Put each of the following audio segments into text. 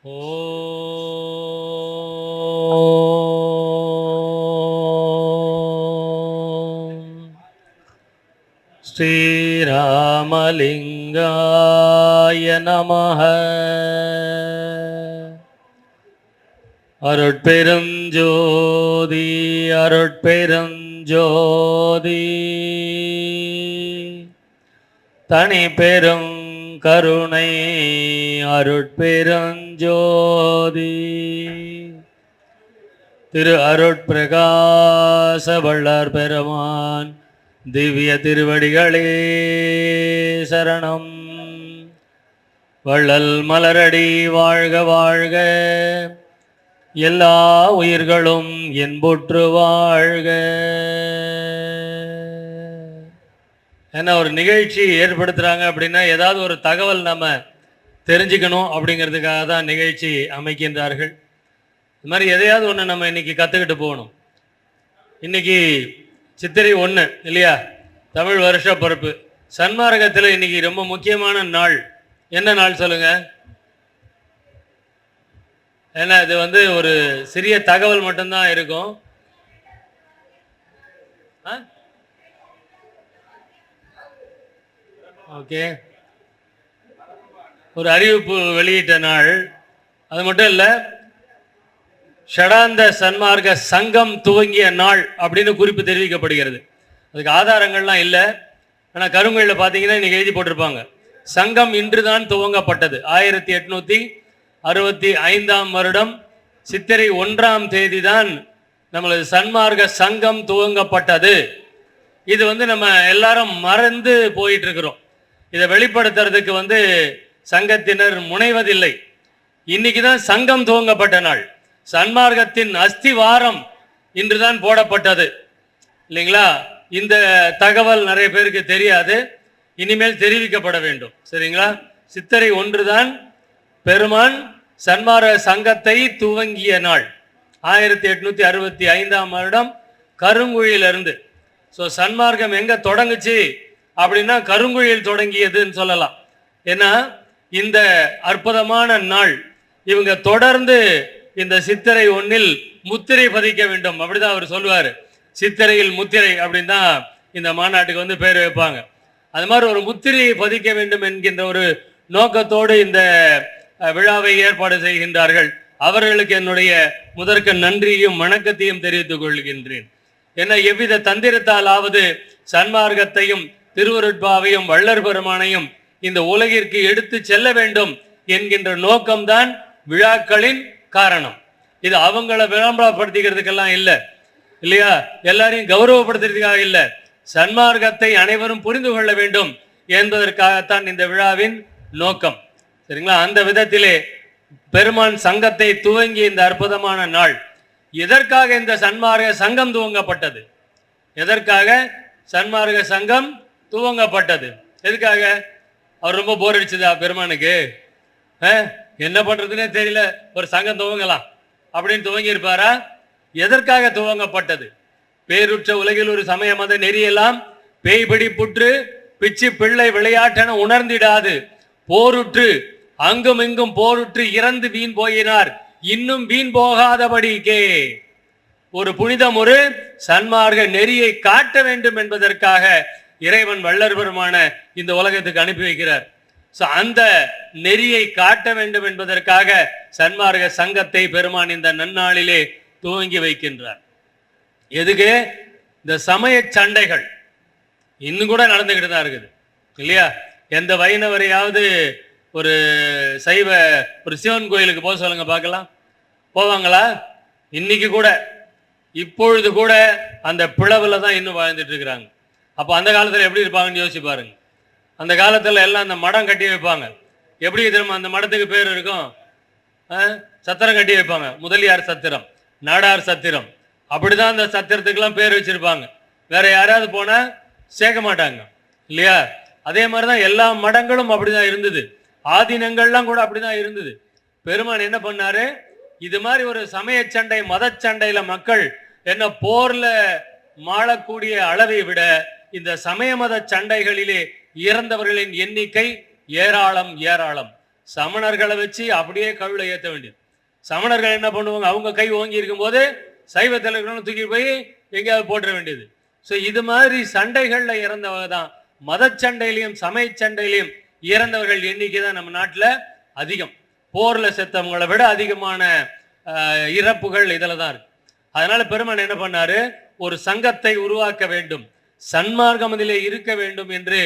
ஓம் ஸ்ரீராமலிங்காய நமஹ. அருட்பெருஞ்சோதி அருட்பெருஞ்சோதி தனி பெரும் கருணை அருட்பெருஞ்சோதி திரு அருட்பிரகாச வள்ளற் பெருமான் திவ்ய திருவடிகளே சரணம். வள்ளல் மலரடி வாழ்க வாழ்க, எல்லா உயிர்களும் என்புற்று வாழ்க. ஏன்னா ஒரு நிகழ்ச்சி ஏற்படுத்துகிறாங்க அப்படின்னா ஏதாவது ஒரு தகவல் நம்ம தெரிஞ்சுக்கணும் அப்படிங்கிறதுக்காக தான் நிகழ்ச்சி அமைக்கின்றார்கள். இது மாதிரி எதையாவது ஒன்று நம்ம இன்னைக்கு கற்றுக்கிட்டு போகணும். இன்னைக்கு சித்திரை 1 இல்லையா, தமிழ் வருஷ பிறப்பு. சன்மார்க்கத்தில் இன்னைக்கு ரொம்ப முக்கியமான நாள். என்ன நாள் சொல்லுங்க? ஏன்னா இது ஒரு சிறிய தகவல் மட்டும்தான் இருக்கும். ஓகே, ஒரு அறிவிப்பு வெளியிட்ட நாள். அது மட்டும் இல்லை, ஷடாந்த சன்மார்க்க சங்கம் துவங்கிய நாள் அப்படின்னு குறிப்பு தெரிவிக்கப்படுகிறது. அதுக்கு ஆதாரங்கள்லாம் இல்லை. ஆனால் கருங்கோயிலில் பார்த்தீங்கன்னா இன்னைக்கு எழுதி போட்டிருப்பாங்க, சங்கம் இன்றுதான் துவங்கப்பட்டது. 1865 வருடம் சித்திரை 1 தேதி தான் நம்மளது சன்மார்க்க சங்கம் துவங்கப்பட்டது. இது நம்ம எல்லாரும் மறந்து போயிட்டு இருக்கிறோம். இதை வெளிப்படுத்துறதுக்கு சங்கத்தினர் முனைவதில்லை. இன்னைக்கு தான் சங்கம் துவங்கப்பட்ட நாள். சன்மார்க்கத்தின் அஸ்திவாரம் இன்றுதான் போடப்பட்டது இல்லைங்களா? இந்த தகவல் நிறைய பேருக்கு தெரியாது, இனிமேல் தெரிவிக்கப்பட வேண்டும். சரிங்களா? சித்திரை 1 தான் பெருமான் சன்மார்க்க சங்கத்தை துவங்கிய நாள். 1865 வருடம் கருங்குழியிலிருந்து. ஸோ சன்மார்க்கம் எங்க தொடங்குச்சு அப்படின்னா கருங்குழியில் தொடங்கியதுன்னு சொல்லலாம். ஏன்னா இந்த அற்புதமான நாள் இவங்க தொடர்ந்து இந்த சித்திரை 1 முத்திரை பதிக்க வேண்டும் அப்படிதான் அவர் சொல்லுவார். சித்திரையில் முத்திரை அப்படின்னு தான் இந்த மாநாட்டுக்கு பேர் வைப்பாங்க. அது மாதிரி ஒரு முத்திரையை பதிக்க வேண்டும் என்கின்ற ஒரு நோக்கத்தோடு இந்த விழாவை ஏற்பாடு செய்கின்றார்கள். அவர்களுக்கு என்னுடைய முதற்க நன்றியும் வணக்கத்தையும் தெரிவித்துக் கொள்கின்றேன். ஏன்னா எவ்வித தந்திரத்தாலாவது சன்மார்க்கத்தையும் திருவருட்பாவையும் வள்ளற் பெருமானையும் இந்த உலகிற்கு எடுத்து செல்ல வேண்டும் என்கின்ற நோக்கம்தான் விழாக்களின் காரணம். இது அவங்கள விளம்பரப்படுத்திக்கிறதுக்கெல்லாம் இல்லை இல்லையா, எல்லாரையும் கௌரவப்படுத்துறதுக்காக இல்லை, சன்மார்க்கத்தை அனைவரும் புரிந்து கொள்ள வேண்டும் என்பதற்காகத்தான் இந்த விழாவின் நோக்கம். சரிங்களா? அந்த விதத்திலே பெருமான் சங்கத்தை துவங்கிய இந்த அற்புதமான நாள். எதற்காக இந்த சன்மார்க்க சங்கம் துவங்கப்பட்டது? எதற்காக சன்மார்க்க சங்கம் துவங்கப்பட்டது? எதுக்காக? அவர் ரொம்ப போர் அடிச்சதா பெருமானுக்கு? என்ன பண்றதுன்னே தெரியல, ஒரு சங்கம் துவங்கலாம் அப்படின்னு துவங்கி இருப்பாரா? எதற்காக துவங்கப்பட்டது? பேருற்ற உலகில் ஒரு சமய மத நெறியெல்லாம் பேய்பிடி புற்று பிச்சு பிள்ளை விளையாட்டென உணர்ந்திடாது போருற்று அங்கும் இங்கும் போருற்று இறந்து வீண் போயினார் இன்னும் வீண் போகாதபடிக்கே ஒரு புனிதம் ஒரு சன்மார்க்க நெறியை காட்ட வேண்டும் என்பதற்காக இறைவன் வள்ளற் பெருமான இந்த உலகத்துக்கு அனுப்பி வைக்கிறார். அந்த நெறியை காட்ட வேண்டும் என்பதற்காக சன்மார்க்க சங்கத்தை பெருமான் இந்த நன்னாளிலே துவங்கி வைக்கின்றார். எதுக்கு? இந்த சமய சண்டைகள் இன்னும் கூட நடந்துகிட்டு தான் இருக்குது இல்லையா? எந்த வைணவரையாவது ஒரு சைவ ஒரு சிவன் கோயிலுக்கு போக சொல்லுங்க பார்க்கலாம், போவாங்களா? இன்னைக்கு கூட இப்பொழுது கூட அந்த பிளவுல தான் இன்னும் வாழ்ந்துட்டு இருக்கிறாங்க. அப்போ அந்த காலத்தில் எப்படி இருப்பாங்கன்னு யோசிச்சு பாருங்க. அந்த காலத்தில் எல்லாம் அந்த மடம் கட்டி வைப்பாங்க. எப்படி திரும்ப அந்த மடத்துக்கு பேர் இருக்கும்? சத்திரம் கட்டி வைப்பாங்க. முதலியார் சத்திரம், நாடார் சத்திரம், அப்படிதான் அந்த சத்திரத்துக்கெல்லாம் பேர் வச்சிருப்பாங்க. வேற யாராவது போனா சேர்க்க மாட்டாங்க இல்லையா? அதே மாதிரிதான் எல்லா மடங்களும் அப்படிதான் இருந்தது. ஆதீனங்கள்லாம் கூட அப்படிதான் இருந்தது. பெருமான் என்ன பண்ணாரு? இது மாதிரி ஒரு சமய சண்டை மத சண்டையில மக்கள் என்ன போர்ல மாளக்கூடிய அளவை விட இந்த சமய மத சண்டைகளிலே இறந்தவர்களின் எண்ணிக்கை ஏராளம் ஏராளம். சமணர்களை வச்சு அப்படியே கவிழ ஏற்ற வேண்டியது. சமணர்கள் என்ன பண்ணுவாங்க, அவங்க கை ஓங்கி இருக்கும்போது சைவத்தில் இருக்கிறவங்க தூக்கி போய் எங்கேயாவது போட்டுற வேண்டியது. ஸோ இது மாதிரி சண்டைகளில் இறந்தவங்க தான், மத சண்டையிலையும் சமய சண்டையிலையும் இறந்தவர்கள் எண்ணிக்கை தான் நம்ம நாட்டில் அதிகம். போரில் செத்தவங்களை விட அதிகமான இறப்புகள் இதில் தான் இருக்கு. அதனால பெருமான் என்ன பண்ணாரு, ஒரு சங்கத்தை உருவாக்க வேண்டும், சன்மார்க்கம் அதிலே இருக்க வேண்டும் என்று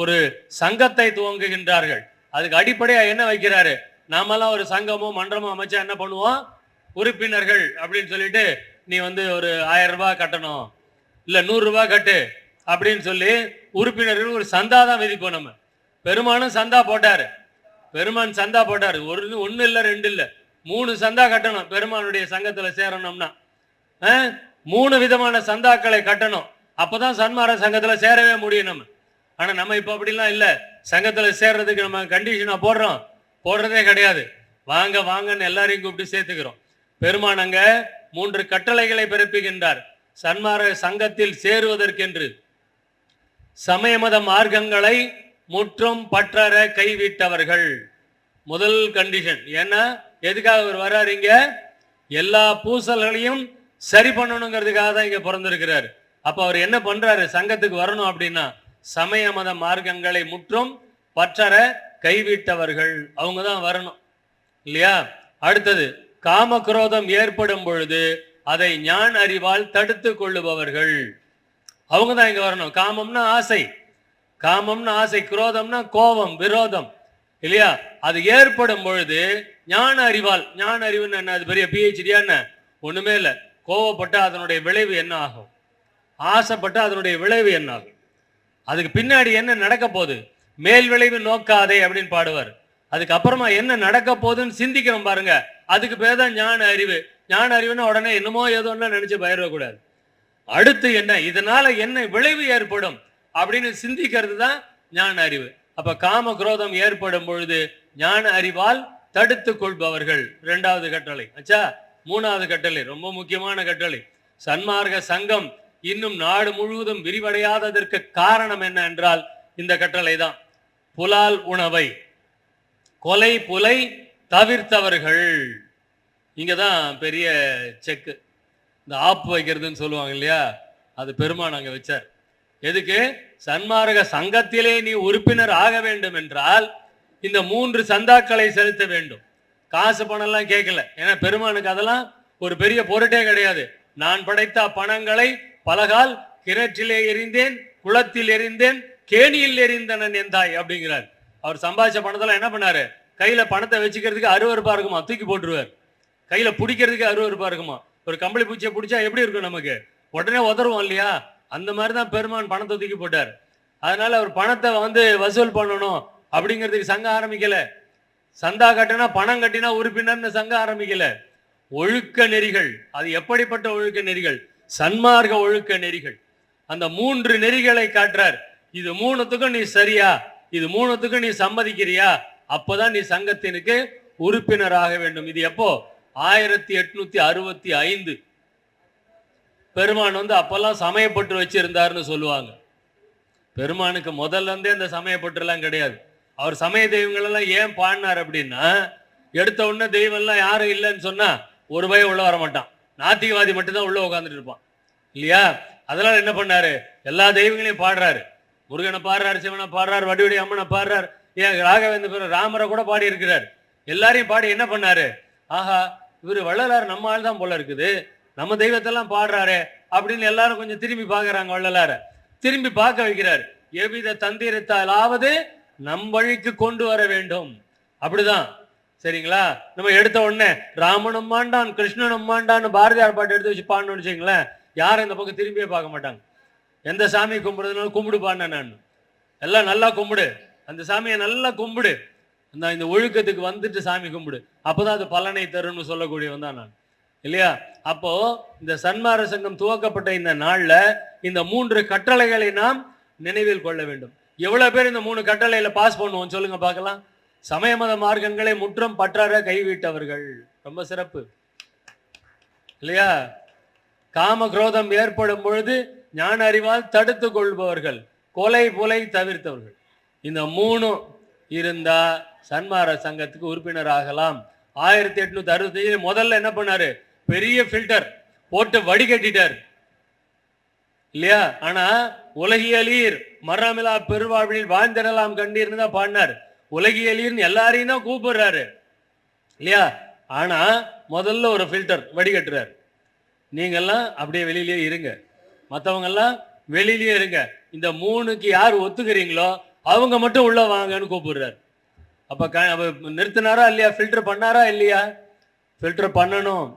ஒரு சங்கத்தை துவங்குகின்றார்கள். அதுக்கு அடிப்படையா என்ன வைக்கிறாரு, நாமெல்லாம் ஒரு சங்கமோ மன்றமோ அமைச்சா என்ன பண்ணுவோம், உறுப்பினர்கள் அப்படின்னு சொல்லிட்டு நீ வந்து ஒரு 1000 ரூபாய் கட்டணும், இல்ல 100 ரூபாய் கட்டு அப்படின்னு சொல்லி உறுப்பினர்கள் ஒரு சந்தா தான் விதிப்போம். நம்ம பெருமானும் சந்தா போட்டாரு, பெருமான் சந்தா போட்டாரு. ஒன்னு இல்ல 2 இல்ல 3 சந்தா கட்டணும். பெருமானுடைய சங்கத்துல சேரணும்னா 3 விதமான சந்தாக்களை கட்டணும். அப்பதான் சன்மார்க்க சங்கத்துல சேரவே முடியும் நம்ம. ஆனா நம்ம இப்ப அப்படிலாம் இல்ல, சங்கத்துல சேர்றதுக்கு நம்ம கண்டிஷனா போடுறதே கிடையாது. வாங்க வாங்கன்னு எல்லாரையும் கூப்பிட்டு சேர்த்துக்கிறோம். பெருமான் அங்க 3 கட்டளைகளை பிறப்பிக்கின்றார். சன்மார்க்க சங்கத்தில் சேருவதற்கென்று சமய மத மார்க்கங்களை முற்றும் பற்றற கைவிட்டவர்கள் முதல் கண்டிஷன். ஏன்னா எதுக்காக அவர் வர்றாருங்க, எல்லா பூசல்களையும் சரி பண்ணணுங்கிறதுக்காக தான் இங்க பிறந்திருக்கிறார். அப்ப அவர் என்ன பண்றாரு, சங்கத்துக்கு வரணும் அப்படின்னா சமய மத மார்க்கங்களை முற்றும் பற்றற கைவிட்டவர்கள் அவங்க தான் வரணும் இல்லையா. அடுத்தது, காம குரோதம் ஏற்படும் பொழுது அதை ஞான அறிவால் தடுத்து கொள்ளுபவர்கள் அவங்க தான் இங்க வரணும். காமம்னா ஆசை, காமம்னா ஆசை, குரோதம்னா கோபம், விரோதம் இல்லையா. அது ஏற்படும் பொழுது ஞான அறிவால், ஞான அறிவுன்னு என்ன, அது பெரிய பிஹெச்டியா என்ன, ஒண்ணுமே இல்லை. கோவப்பட்டா அதனுடைய விளைவு என்ன ஆகும், ஆசைப்பட்டா அதனுடைய விளைவு என்ன ஆகும், அதுக்கு பின்னாடி என்ன நடக்க போகுது, மேல் விளைவு நோக்காதே அப்படின்னு பாடுவார். அதுக்கப்புறமா என்ன நடக்க போகுதுன்னு சிந்திக்கிறோம் பாருங்க, அதுக்கு பேர் தான் ஞான அறிவு. ஞான அறிவுன்னா உடனே என்னமோ ஏதோன்னு நினைச்சு பயிரக்கூடாது. அடுத்து என்ன, இதனால என்ன விளைவு ஏற்படும் அப்படின்னு சிந்திக்கிறது தான் ஞான அறிவு. அப்ப காம குரோதம் ஏற்படும் பொழுது ஞான அறிவால் தடுத்து கொள்பவர்கள் 2வது கட்டளை. ஆச்சா, 3வது கட்டளை ரொம்ப முக்கியமான கட்டளை. சன்மார்க்க சங்கம் இன்னும் நாடு முழுவதும் விரிவடையாததற்கு காரணம் என்ன என்றால் இந்த கட்டளை தான். புலால் உணவை, கொலை புலை தவிர்த்தவர்கள். இங்கதான் பெரிய செக்கு, இந்த ஆப்பு வைக்கிறதுன்னு சொல்லுவாங்க இல்லையா, அது பெருமான் அங்க வச்சார். எதுக்கு, சன்மார்க்க சங்கத்திலே நீ உறுப்பினர் ஆக வேண்டும் என்றால் இந்த 3 சந்தாக்களை செலுத்த வேண்டும். காசு பணம் எல்லாம் கேட்கல, ஏன்னா பெருமானுக்கு அதெல்லாம் ஒரு பெரிய பொருட்டே கிடையாது. நான் படைத்த பணங்களை பலகால் கிணற்றிலே எறிந்தேன், குளத்தில் எறிந்தேன், கேணியில் எறிந்தனன் எந்தாய் அப்படிங்கிறார். அவர் சம்பாதிச்ச பணத்தெல்லாம் என்ன பண்ணாரு, கையில பணத்தை வச்சுக்கிறதுக்கு அருவருப்பா இருக்குமா, தூக்கி போட்டுருவார். கையில பிடிக்கிறதுக்கு அருவருப்பா இருக்குமா. ஒரு கம்பளி பூச்சியை பிடிச்சா எப்படி இருக்கும், நமக்கு உடனே உதறுவோம் இல்லையா, அந்த மாதிரி தான் பெருமான் பணத்தை தூக்கி போட்டார். அதனால அவர் பணத்தை வந்து வசூல் பண்ணணும் அப்படிங்கிறதுக்கு சங்கம் ஆரம்பிக்கல. சந்தா கட்டினா பணம் கட்டினா உறுப்பினர்னு சங்கம் ஆரம்பிக்கல. ஒழுக்க நெறிகள், அது எப்படிப்பட்ட ஒழுக்க நெறிகள், சன்மார்க்க ஒழுக்க நெறிகள். அந்த 3 நெறிகளை காட்டுறார். இது 3த்துக்கும் நீ சரியா, இது 3த்துக்கும் நீ சம்மதிக்கிறியா, அப்பதான் நீ சங்கத்தினுக்கு உறுப்பினராக வேண்டும். இது எப்போ, 1865 பெருமான் வந்து அப்பெல்லாம் சமயப்பட்டு வச்சிருந்தாருன்னு சொல்லுவாங்க. பெருமானுக்கு முதல்ல இருந்தே அந்த சமயப்பட்டு எல்லாம் கிடையாது. அவர் சமய தெய்வங்கள் எல்லாம் ஏன் பாடினார் அப்படின்னா, எடுத்த உடனே தெய்வம் எல்லாம் யாரும் இல்லைன்னு சொன்னா ஒரு பயம் உள்ள வர மாட்டான், நாத்திகவாதி மட்டும்தான் உள்ள உட்காந்துட்டு இருப்பான் இல்லையா. அதனால என்ன பண்ணாரு, எல்லா தெய்வங்களையும் பாடுறாரு. முருகனை பாடுறாரு, சிவனை பாடுறாரு, வடிவடி அம்மனை பாடுறாரு, ஏன் ராகவேந்திர ராமரை கூட பாடி இருக்கிறார். எல்லாரையும் பாடி என்ன பண்ணாரு, ஆஹா இவரு வள்ளலார் நம்ம ஆள் தான் போல இருக்குது, நம்ம தெய்வத்தெல்லாம் பாடுறாரு அப்படின்னு எல்லாரும் கொஞ்சம் திரும்பி பார்க்கறாங்க. வள்ளலார திரும்பி பார்க்க வைக்கிறார். எவ்வித தந்திரத்தாலாவது நம் வழிக்கு கொண்டு வர வேண்டும், அப்படிதான் சரிங்களா. நம்ம எடுத்த உடனே ராமனும் மாண்டான் கிருஷ்ணனும் மாண்டான்னு பாரதியார் பாட்டு எடுத்து வச்சு பாடணும்னு வச்சுங்களேன், யாரும் இந்த பக்கம் திரும்பியே பார்க்க மாட்டாங்க. எந்த சாமி கும்பிடுறதுனால கும்பிடு பாடினேன் நான், எல்லாம் நல்லா கும்பிடு, அந்த சாமியை நல்லா கும்பிடு, இந்த ஒழுக்கத்துக்கு வந்துட்டு சாமி கும்பிடு, அப்போதான் அது பலனை தரும்னு சொல்லக்கூடியவன் தான் நான் இல்லையா. அப்போ இந்த சன்மார்க்க சங்கம் துவக்கப்பட்ட இந்த நாள்ல இந்த 3 கட்டளைகளை நாம் நினைவில் கொள்ள வேண்டும். எவ்வளவு பேர் இந்த 3 கட்டளையில பாஸ் பண்ணுவோம் சொல்லுங்க பார்க்கலாம். சமய மத மார்க்கங்களை முற்றும் பற்றார கைவிட்டவர்கள், ரொம்ப சிறப்பு இல்லையா. காம குரோதம் ஏற்படும் பொழுது ஞான அறிவால் தடுத்து கொள்பவர்கள், கொலை புலை தவிர்த்தவர்கள். இந்த 3 இருந்தா சன்மார்க்க சங்கத்துக்கு உறுப்பினர் ஆகலாம். 1865 முதல்ல என்ன பண்ணாரு? பெரிய ஃபில்டர் போட்டு வடிகட்டிட்டார் இல்லையா? ஆனா உலகியலீர் மரமிலா பெருவாழ்வில் வாழ்ந்திடலாம் கண்டீர்னு தான் பாடினார். உலகியலீர்னு எல்லாரையும் தான் கூப்பிடுறாரு இல்லையா? ஆனா முதல்ல ஒரு ஃபில்டர் வடிகட்டுறாரு. நீங்கெல்லாம் அப்படியே வெளியிலேயே இருங்க, மற்றவங்க எல்லாம் வெளியிலேயே இருங்க. இந்த 3க்கு யார் ஒத்துக்கிறீங்களோ அவங்க மட்டும் உள்ள வாங்கன்னு கூப்பிடுறாரு. அப்ப நிறுத்தினாரா இல்லையா? ஃபில்டர் பண்ணாரா இல்லையா? ஃபில்டர் பண்ணணும்.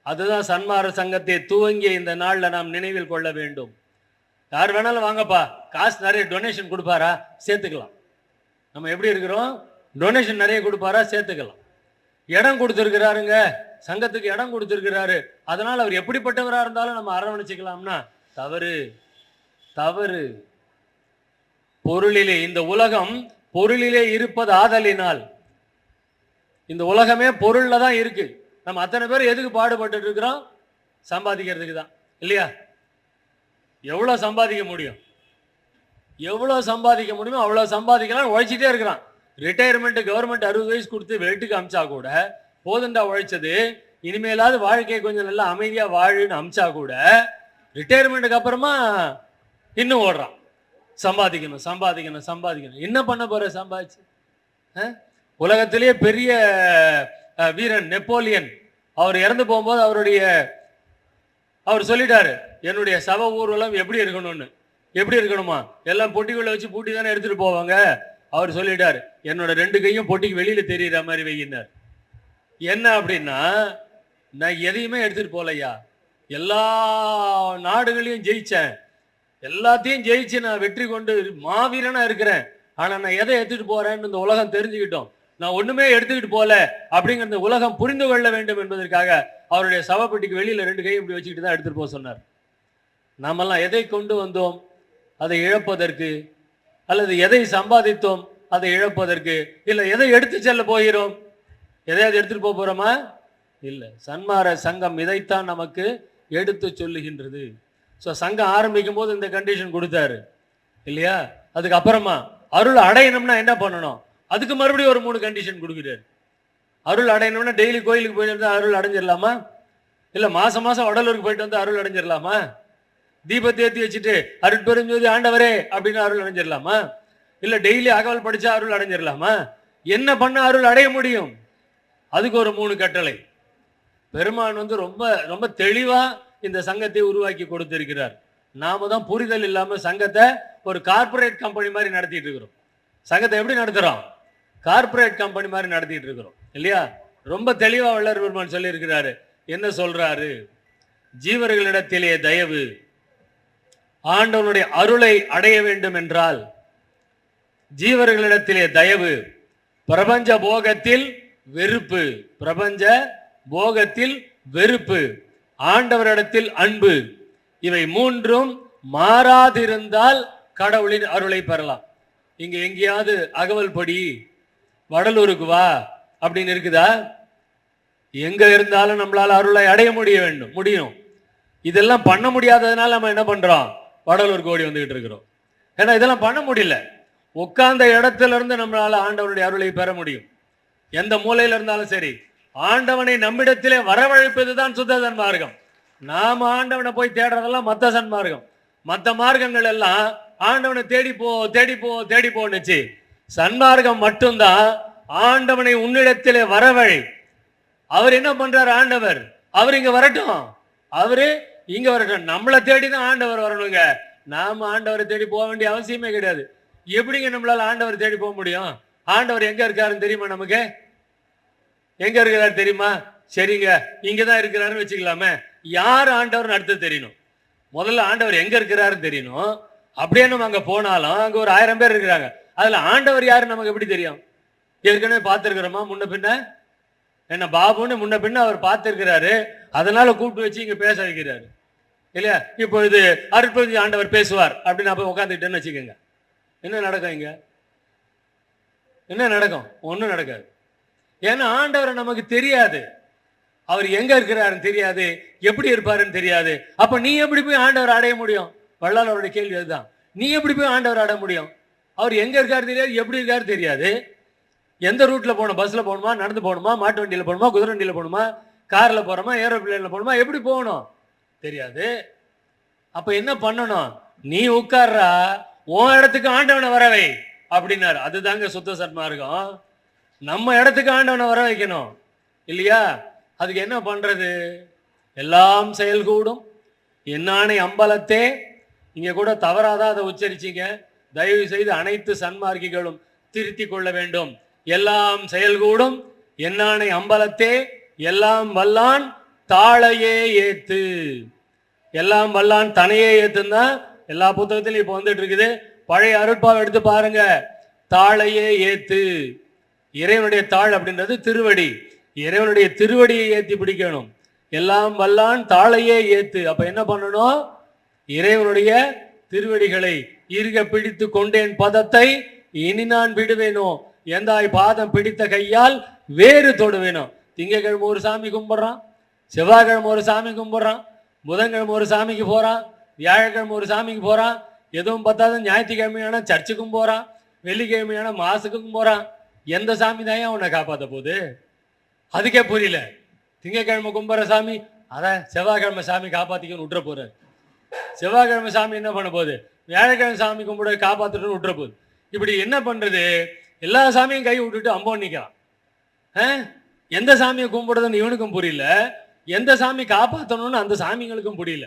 அதுதான் சன்மார்க்க சங்கத்தை துவங்கிய இந்த நாளில் நாம் நினைவில் கொள்ள வேண்டும். யார் வேணாலும் வாங்கப்பா, காசு நிறைய டொனேஷன் கொடுப்பாரா? சேர்த்துக்கலாம். நம்ம எப்படி இருக்கிறோம்? டொனேஷன் நிறைய கொடுப்பாரா? சேர்த்துக்கலாம். இடம் கொடுத்துருக்கிறாருங்க, சங்கத்துக்கு இடம் கொடுத்துருக்கிறாரு, அதனால் அவர் எப்படிப்பட்டவராக இருந்தாலும் நம்ம அரவணைச்சிக்கலாம்னா தவறு, தவறு. பொருளிலே, இந்த உலகம் பொருளிலே இருப்பது ஆதலினால், இந்த உலகமே பொருள்ல தான் இருக்கு. நம்ம அத்தனை பேர் எதுக்கு பாடுபட்டு இருக்கிறோம்? சம்பாதிக்கிறதுக்கு தான் இல்லையா? எவ்வளவு சம்பாதிக்க முடியும்? எவ்வளவு சம்பாதிக்க முடியுமோ அவ்வளவு சம்பாதிக்கலாம். உழைச்சிட்டே இருக்கிறான். ரிட்டையர்மெண்ட் கவர்மெண்ட் 60 வயசு கொடுத்து வீட்டுக்கு அமிச்சா கூட போதுண்டா உழைச்சது, இனிமேலாவது வாழ்க்கையை கொஞ்சம் நல்லா அமைதியா வாழுன்னு அமிச்சா கூட ரிட்டையர்மெண்ட்டுக்கு அப்புறமா இன்னும் ஓடுறான். சம்பாதிக்கணும் சம்பாதிக்கணும் சம்பாதிக்கணும். என்ன பண்ண போற சம்பாதிச்சு? உலகத்திலேயே பெரிய வீரன் நெப்போலியன், அவர் இறந்து போகும்போது அவர் சொல்லிட்டாரு, என்னுடைய சவ ஊர்வலம் எப்படி இருக்கணும்னு. எப்படி இருக்கணுமா? எல்லாம் பொட்டிக்குள்ள வச்சு பூட்டி தானே எடுத்துட்டு போவாங்க. அவர் சொல்லிட்டாரு, என்னோட 2 கையும் பொட்டிக்கு வெளியில தெரியுற மாதிரி வையினார். என்ன அப்படின்னா, நான் எதையுமே எடுத்துட்டு போலையா, எல்லா நாடுகளையும் ஜெயிச்சேன், எல்லாத்தையும் ஜெயிச்சு நான் வெற்றி கொண்டு மாவீரனா இருக்கிறேன். ஆனா நான் எதை எடுத்துட்டு போறேன்னு இந்த உலகம் தெரிஞ்சுக்கிட்டோம். நான் ஒண்ணுமே எடுத்துக்கிட்டு போல அப்படிங்கிற இந்த உலகம் புரிந்து கொள்ள வேண்டும் என்பதற்காக அவருடைய சவப்பெட்டிக்கு வெளியில 2 கையும் இப்படி வச்சுக்கிட்டு தான் எடுத்துட்டு போக சொன்னார். நாமெல்லாம் எதை கொண்டு வந்தோம் அதை இழப்பதற்கு, அல்லது எதை சம்பாதித்தோம் அதை இழப்பதற்கு, இல்லை எதை எடுத்து செல்ல போகிறோம்? எதையாவது எடுத்துட்டு போக போறோமா? இல்லை. சன்மார்க்க சங்கம் இதைத்தான் நமக்கு எடுத்து சொல்லுகின்றது. ஸோ சங்கம் ஆரம்பிக்கும் போது இந்த கண்டிஷன் கொடுத்தாரு இல்லையா? அதுக்கு அப்புறமா அருள் அடையணும்னா என்ன பண்ணணும்? அதுக்கு மறுபடியும் ஒரு 3 கண்டிஷன் கொடுக்குறாரு. அருள் அடையணும்னா டெய்லி கோயிலுக்கு போயிட்டு வந்து அருள் அடைஞ்சிடலாமா? இல்லை மாசம் மாசம் வடலூருக்கு போயிட்டு வந்து அருள் அடைஞ்சிடலாமா? தீபத்தை ஏற்றி வச்சுட்டு அருட்பெருஞ்சோதி ஆண்டவரே அப்படின்னு அருள் அடைஞ்சிடலாமா? இல்லை டெய்லி அகவல் படிச்சா அருள் அடைஞ்சிடலாமா? என்ன பண்ண அருள் அடைய முடியும்? அதுக்கு ஒரு 3 கட்டளை. பெருமான் வந்து ரொம்ப ரொம்ப தெளிவா இந்த சங்கத்தை உருவாக்கி கொடுத்திருக்கிறார். நாம தான் புரிதல் இல்லாம சங்கத்தை ஒரு கார்பரேட் கம்பெனி மாதிரி நடத்திட்டு இருக்கிறோம். சங்கத்தை எப்படி நடத்துறோம்? கார்பரேட் கம்பெனி மாதிரி நடத்திட்டு இருக்கிறோம் இல்லையா? ரொம்ப தெளிவா வள்ளல் பெருமான் சொல்லி இருக்கிறாரு. என்ன சொல்றாரு? ஜீவர்களிடத்திலே தயவு, ஆண்டவனுடைய அருளை அடைய வேண்டும் என்றால் ஜீவர்களிடத்திலே தயவு, பிரபஞ்ச போகத்தில் வெறுப்பு, பிரபஞ்ச போகத்தில் வெறுப்பு, ஆண்டவரிடத்தில் அன்பு, இவை 3ம் மாறாதிருந்தால் கடவுளின் அருளை பெறலாம். இங்க எங்கேயாவது அகவல் படி, வடலூருக்கு வா அப்படின்னு இருக்குதா? எங்க இருந்தாலும் நம்மளால அருளை அடைய முடியும். இதெல்லாம் பண்ண முடியாததுனால நம்ம என்ன பண்றோம்? வடலூருக்கு ஓடி வந்துகிட்டு இருக்கிறோம். ஏன்னா இதெல்லாம் பண்ண முடியல. உட்கார்ந்த இடத்துல இருந்து நம்மளால ஆண்டவனுடைய அருளை பெற முடியும். எந்த மூலையில இருந்தாலும் சரி, ஆண்டவனை நம்மிடத்திலே வரவழைப்பதுதான் சுத்த சன்மார்க்கம். நாம ஆண்டவனை போய் தேடுறதெல்லாம் மத்த சன்மார்க்கம். மற்ற மார்க்கங்கள் எல்லாம் ஆண்டவனை தேடி போன்னுச்சு. சன்மார்க்கம் மட்டும்தான் ஆண்டவனை உன்னிடத்திலே வரவழை. அவர் என்ன பண்றாரு? ஆண்டவர் அவர் இங்க வரட்டும், அவரு இங்க வரட்டும். நம்மளை தேடிதான் ஆண்டவர் வரணுங்க. நாம ஆண்டவரை தேடி போக வேண்டிய அவசியமே கிடையாது. எப்படிங்க நம்மளால ஆண்டவர் தேடி போக முடியும்? ஆண்டவர் எங்க இருக்காருன்னு தெரியுமா? நமக்கு எங்க இருக்கிறாரு தெரியுமா? சரிங்க, இங்கதான் இருக்கிறாருன்னு வச்சுக்கலாமே. யார் ஆண்டவர் அடுத்து தெரியணும். முதல்ல ஆண்டவர் எங்க இருக்கிறாருன்னு தெரியணும். அப்படியே நம்ம அங்க போனாலும் அங்க ஒரு 1000 பேர் இருக்கிறாங்க. அதுல ஆண்டவர் யாரு நமக்கு எப்படி தெரியும்? ஏற்கனவே பார்த்திருக்கிறோமா? முன்ன பின்ன என்ன பாபுன்னு முன்ன பின்ன அவர் பார்த்திருக்கிறாரு. அதனால கூப்பிட்டு வச்சு இங்க பேச வைக்கிறாரு இல்லையா? இப்போ இது அருட்பெருஞ்சோதி ஆண்டவர் பேசுவார் அப்படின்னு போய் உட்காந்துக்கிட்டேன்னு வச்சுக்கோங்க. என்ன நடக்கும்? இங்க என்ன நடக்கும்? ஒன்றும் நடக்காது. ஏன்னா ஆண்டவரை நமக்கு தெரியாது. அவர் எங்க இருக்கிறாருன்னு தெரியாது, எப்படி இருப்பாருன்னு தெரியாது. அப்ப நீ எப்படி போய் ஆண்டவர் அடைய முடியும்? வள்ளலாருடைய கேள்வி அதுதான். நீ எப்படி போய் ஆண்டவர் அடைய முடியும்? அவர் எங்க இருக்காரு தெரியாது, எப்படி இருக்காரு தெரியாது. எந்த ரூட்ல போகணும், பஸ்ல போகணுமா, நடந்து போகணுமா, மாட்டு வண்டியில போகணுமா, குதிரை வண்டியில போகணுமா, கார்ல போறோமா, ஏரோப்ளேன்ல போகணுமா, எப்படி போகணும் தெரியாது. அப்ப என்ன பண்ணணும், நீ உட்கார்றா, உன் இடத்துக்கு ஆண்டவனை வரவை அப்படின்னாரு. அதுதாங்க சுத்த சன்மார்க்கம். நம்ம இடத்துக்கு ஆண்டவனை வர வைக்கணும் இல்லையா? அதுக்கு என்ன பண்றது? எல்லாம் செயல்கூடும் என்னானை அம்பலத்தே. இங்க கூட தவறாதான் அதை உச்சரிச்சிங்க. தயவு செய்து அனைத்து சன்மார்க்கிகளும் திருத்தி கொள்ள வேண்டும். எல்லாம் செயல்கூடும் என்னானை அம்பலத்தே, எல்லாம் வல்லான் தாளையே ஏத்து. எல்லாம் வல்லான் தனையே ஏத்துன்னா எல்லா புத்தகத்திலும் இப்ப வந்துட்டு இருக்குது. பழைய அருட்பாவை எடுத்து பாருங்க. தாளையே ஏத்து. இறைவனுடைய தாள் அப்படின்றது திருவடி. இறைவனுடைய திருவடியை ஏத்தி பிடிக்கணும். எல்லாம் வல்லான் தாளையே ஏத்து. அப்ப என்ன பண்ணணும்? இறைவனுடைய திருவடிகளை இருக பிடித்து கொண்டேன் பதத்தை இனி நான் விடுவேனோ, எந்தாய் பாதம் பிடித்த கையால் வேறு தொடுவேனோ. திங்கக்கிழமை ஒரு சாமி கும்பிடுறான், செவ்வாய்க்கிழமை ஒரு சாமி கும்பிடுறான், புதன்கிழமை ஒரு சாமிக்கு போறான், வியாழக்கிழமை ஒரு சாமிக்கு போறான், எதுவும் பார்த்தாத ஞாயிற்றுக்கிழமையான சர்ச்சுக்கும் போறான், வெள்ளிக்கிழமையான மாசுக்கும் போறான். எந்த சாமி தான் அவனை காப்பாற்ற போகுது? அதுக்கே புரியல. திங்கக்கிழமை கும்பிட்ற சாமி அதான் செவ்வாய்க்கிழமை சாமி காப்பாத்திக்கன்னு விட்டுற போறாரு. செவ்வாய்க்கிழமை சாமி என்ன பண்ண போகுது? வியாழக்கிழமை சாமி கும்பிட காப்பாத்துட்டு விட்டுற போகுது. இப்படி என்ன பண்றது? எல்லா சாமியும் கை விட்டுட்டு அம்போன்னு நிற்கிறான். எந்த சாமியை கும்பிடுறதுன்னு இவனுக்கும் புரியல, எந்த சாமி காப்பாற்றணும்னு அந்த சாமிங்களுக்கும் புரியல.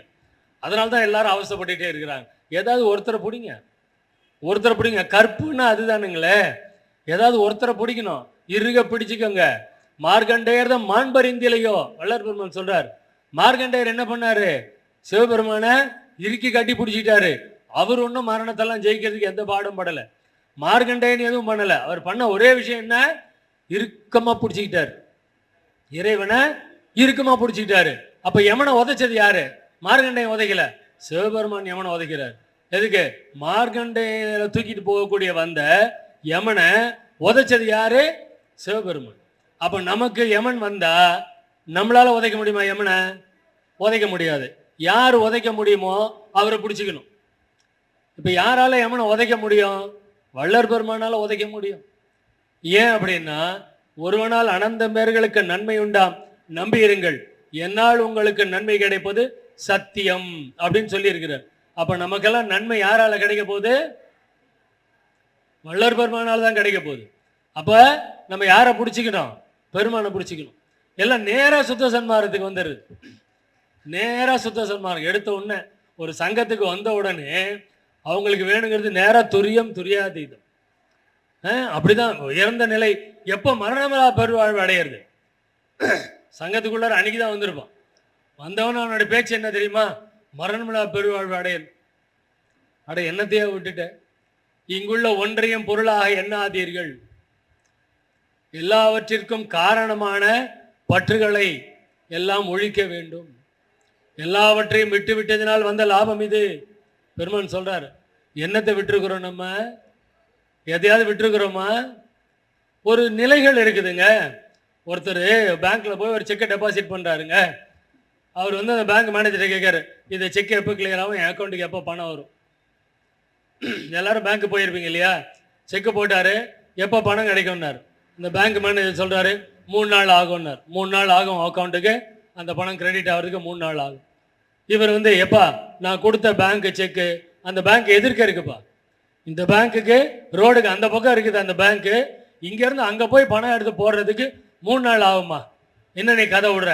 அதனால தான் எல்லாரும் அவசரப்பட்டுட்டே இருக்கிறாங்க. ஏதாவது ஒருத்தரை பிடிங்க, ஒருத்தரை பிடிங்க. கற்புன்னா அதுதானுங்களே. ஏதாவது ஒருத்தரை பிடிக்கணும், இருக பிடிச்சுக்கோங்க. மார்கண்டேயர் தான் மாண்பறிந்திலையோ வள்ளல் பெருமான் சொல்றார். மார்கண்டேயர் என்ன பண்ணாரு? சிவபெருமான இறுக்கி கட்டி பிடிச்சிட்டாரு. அவர் ஒன்றும் மரணத்தெல்லாம் ஜெயிக்கிறதுக்கு எந்த பாடும் படல. மார்கண்டேயன் எதுவும் பண்ணல. அவர் பண்ண ஒரே விஷயம் என்ன? இறுக்கமா பிடிச்சிக்கிட்டாரு. இறைவனை இறுக்கமா பிடிச்சிக்கிட்டாரு. அப்ப யமனை உதைச்சது யாரு? மார்கண்டேயன் உதைக்கல, சிவபெருமான் யமனை உதைக்கிறார். எதுக்கு? மார்கண்டேயரை தூக்கிட்டு போகக்கூடிய வந்த யமனை உதைச்சது யாரு? சிவபெருமான். அப்ப நமக்கு யமன் வந்தா நம்மளால உதைக்க முடியுமா? யமனை உதைக்க முடியாது. யார் உதைக்க முடியுமோ அவரை பிடிச்சிக்கணும். இப்ப யாரால யமனை உதைக்க முடியும்? வள்ளற் பெருமானால உதைக்க முடியும். ஏன் அப்படின்னா, ஒருவனால் அனந்த பேர்களுக்கு நன்மை உண்டாம், நம்பியிருங்கள், என்னால் உங்களுக்கு நன்மை கிடைப்பது சத்தியம் அப்படின்னு சொல்லி இருக்கிறார். அப்ப நமக்கெல்லாம் நன்மை யாரால கிடைக்க போகுது? வள்ளற் பெருமானால தான் கிடைக்க போகுது. அப்ப நம்ம யாரை பிடிச்சிக்கணும்? பெருமானை பிடிச்சிக்கணும். எல்லாம் நேரா சுத்த சன்மார்க்கத்துக்கு வந்துடுது. நேரா சுத்த சன்மார்க்கம் எடுத்த உடனே ஒரு சங்கத்துக்கு வந்த உடனே அவங்களுக்கு வேணுங்கிறது நேரா துரியம் துரியாதீதம். அப்படிதான் உயர்ந்த நிலை. எப்போ மரணமில்லா பெருவாழ்வு அடையிறது? சங்கத்துக்குள்ளார அன்னைக்கு தான் வந்திருப்பான். வந்தவன் அவனுடைய பேச்சு என்ன தெரியுமா? மரணமில்லா பெருவாழ்வு அடையல். அட என்னத்தையே விட்டுட்ட, இங்குள்ள ஒன்றையும் பொருளாக எண்ணாதீர்கள், எல்லாவற்றிற்கும் காரணமான பற்றுகளை எல்லாம் ஒழிக்க வேண்டும், எல்லாவற்றையும் விட்டு விட்டதினால் வந்த லாபம் இது. பெருமான் சொல்றாரு. என்னத்தை விட்டுருக்கிறோம்? நம்ம எதையாவது விட்டுருக்கிறோமா? ஒரு நிலைகள் இருக்குதுங்க. ஒருத்தர் பேங்க்ல போய் ஒரு செக்கை டெபாசிட் பண்றாருங்க. அவர் வந்து அந்த பேங்க் மேனேஜரை கேட்காரு, இந்த செக் எப்போ கிளியர் ஆகும், என் அக்கௌண்ட்டுக்கு எப்போ பணம் வரும்? எல்லாரும் பேங்க் போயிருப்பீங்க இல்லையா? செக்கு போட்டாரு, எப்போ பணம் கிடைக்கும்னாரு. இந்த பேங்க் மேனேஜர் சொல்றாரு 3 நாள் ஆகும்னார். 3 நாள் ஆகும் அக்கௌண்ட்டுக்கு அந்த பணம் கிரெடிட் ஆகிறதுக்கு 3 நாள் ஆகும். இவர் வந்து எப்பா நான் கொடுத்த பேங்க் செக்கு அந்த பேங்க் எதிர்க்க இருக்குப்பா, இந்த பேங்க்குக்கு ரோடுக்கு அந்த பக்கம் இருக்குது அந்த பேங்க்கு, இங்கேருந்து அங்கே போய் பணம் எடுத்து போடுறதுக்கு 3 நாள் ஆகுமா, என்ன நீ கதை விடுற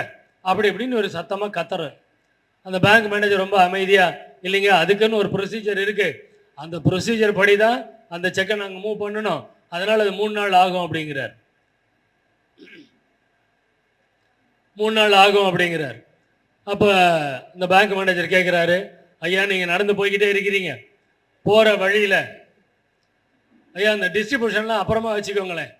அப்படி இப்படின்னு ஒரு சத்தமாக கத்துற. அந்த பேங்க் மேனேஜர் ரொம்ப அமைதியாக, இல்லைங்க அதுக்குன்னு ஒரு ப்ரொசீஜர் இருக்குது, அந்த ப்ரொசீஜர் படி தான் அந்த செக்கை நாங்கள் மூவ் பண்ணணும், அதனால் அது 3 நாள் ஆகும் அப்படிங்கிறார். 3 நாள் ஆகும் அப்படிங்கிறார். அப்போ இந்த பேங்க் மேனேஜர் கேட்குறாரு, ஐயா நீங்கள் நடந்து போய்கிட்டே இருக்கிறீங்க, போகிற வழியில் ஐயா அந்த டிஸ்ட்ரிபியூஷன்லாம் அப்புறமா வச்சுக்கோங்களேன்,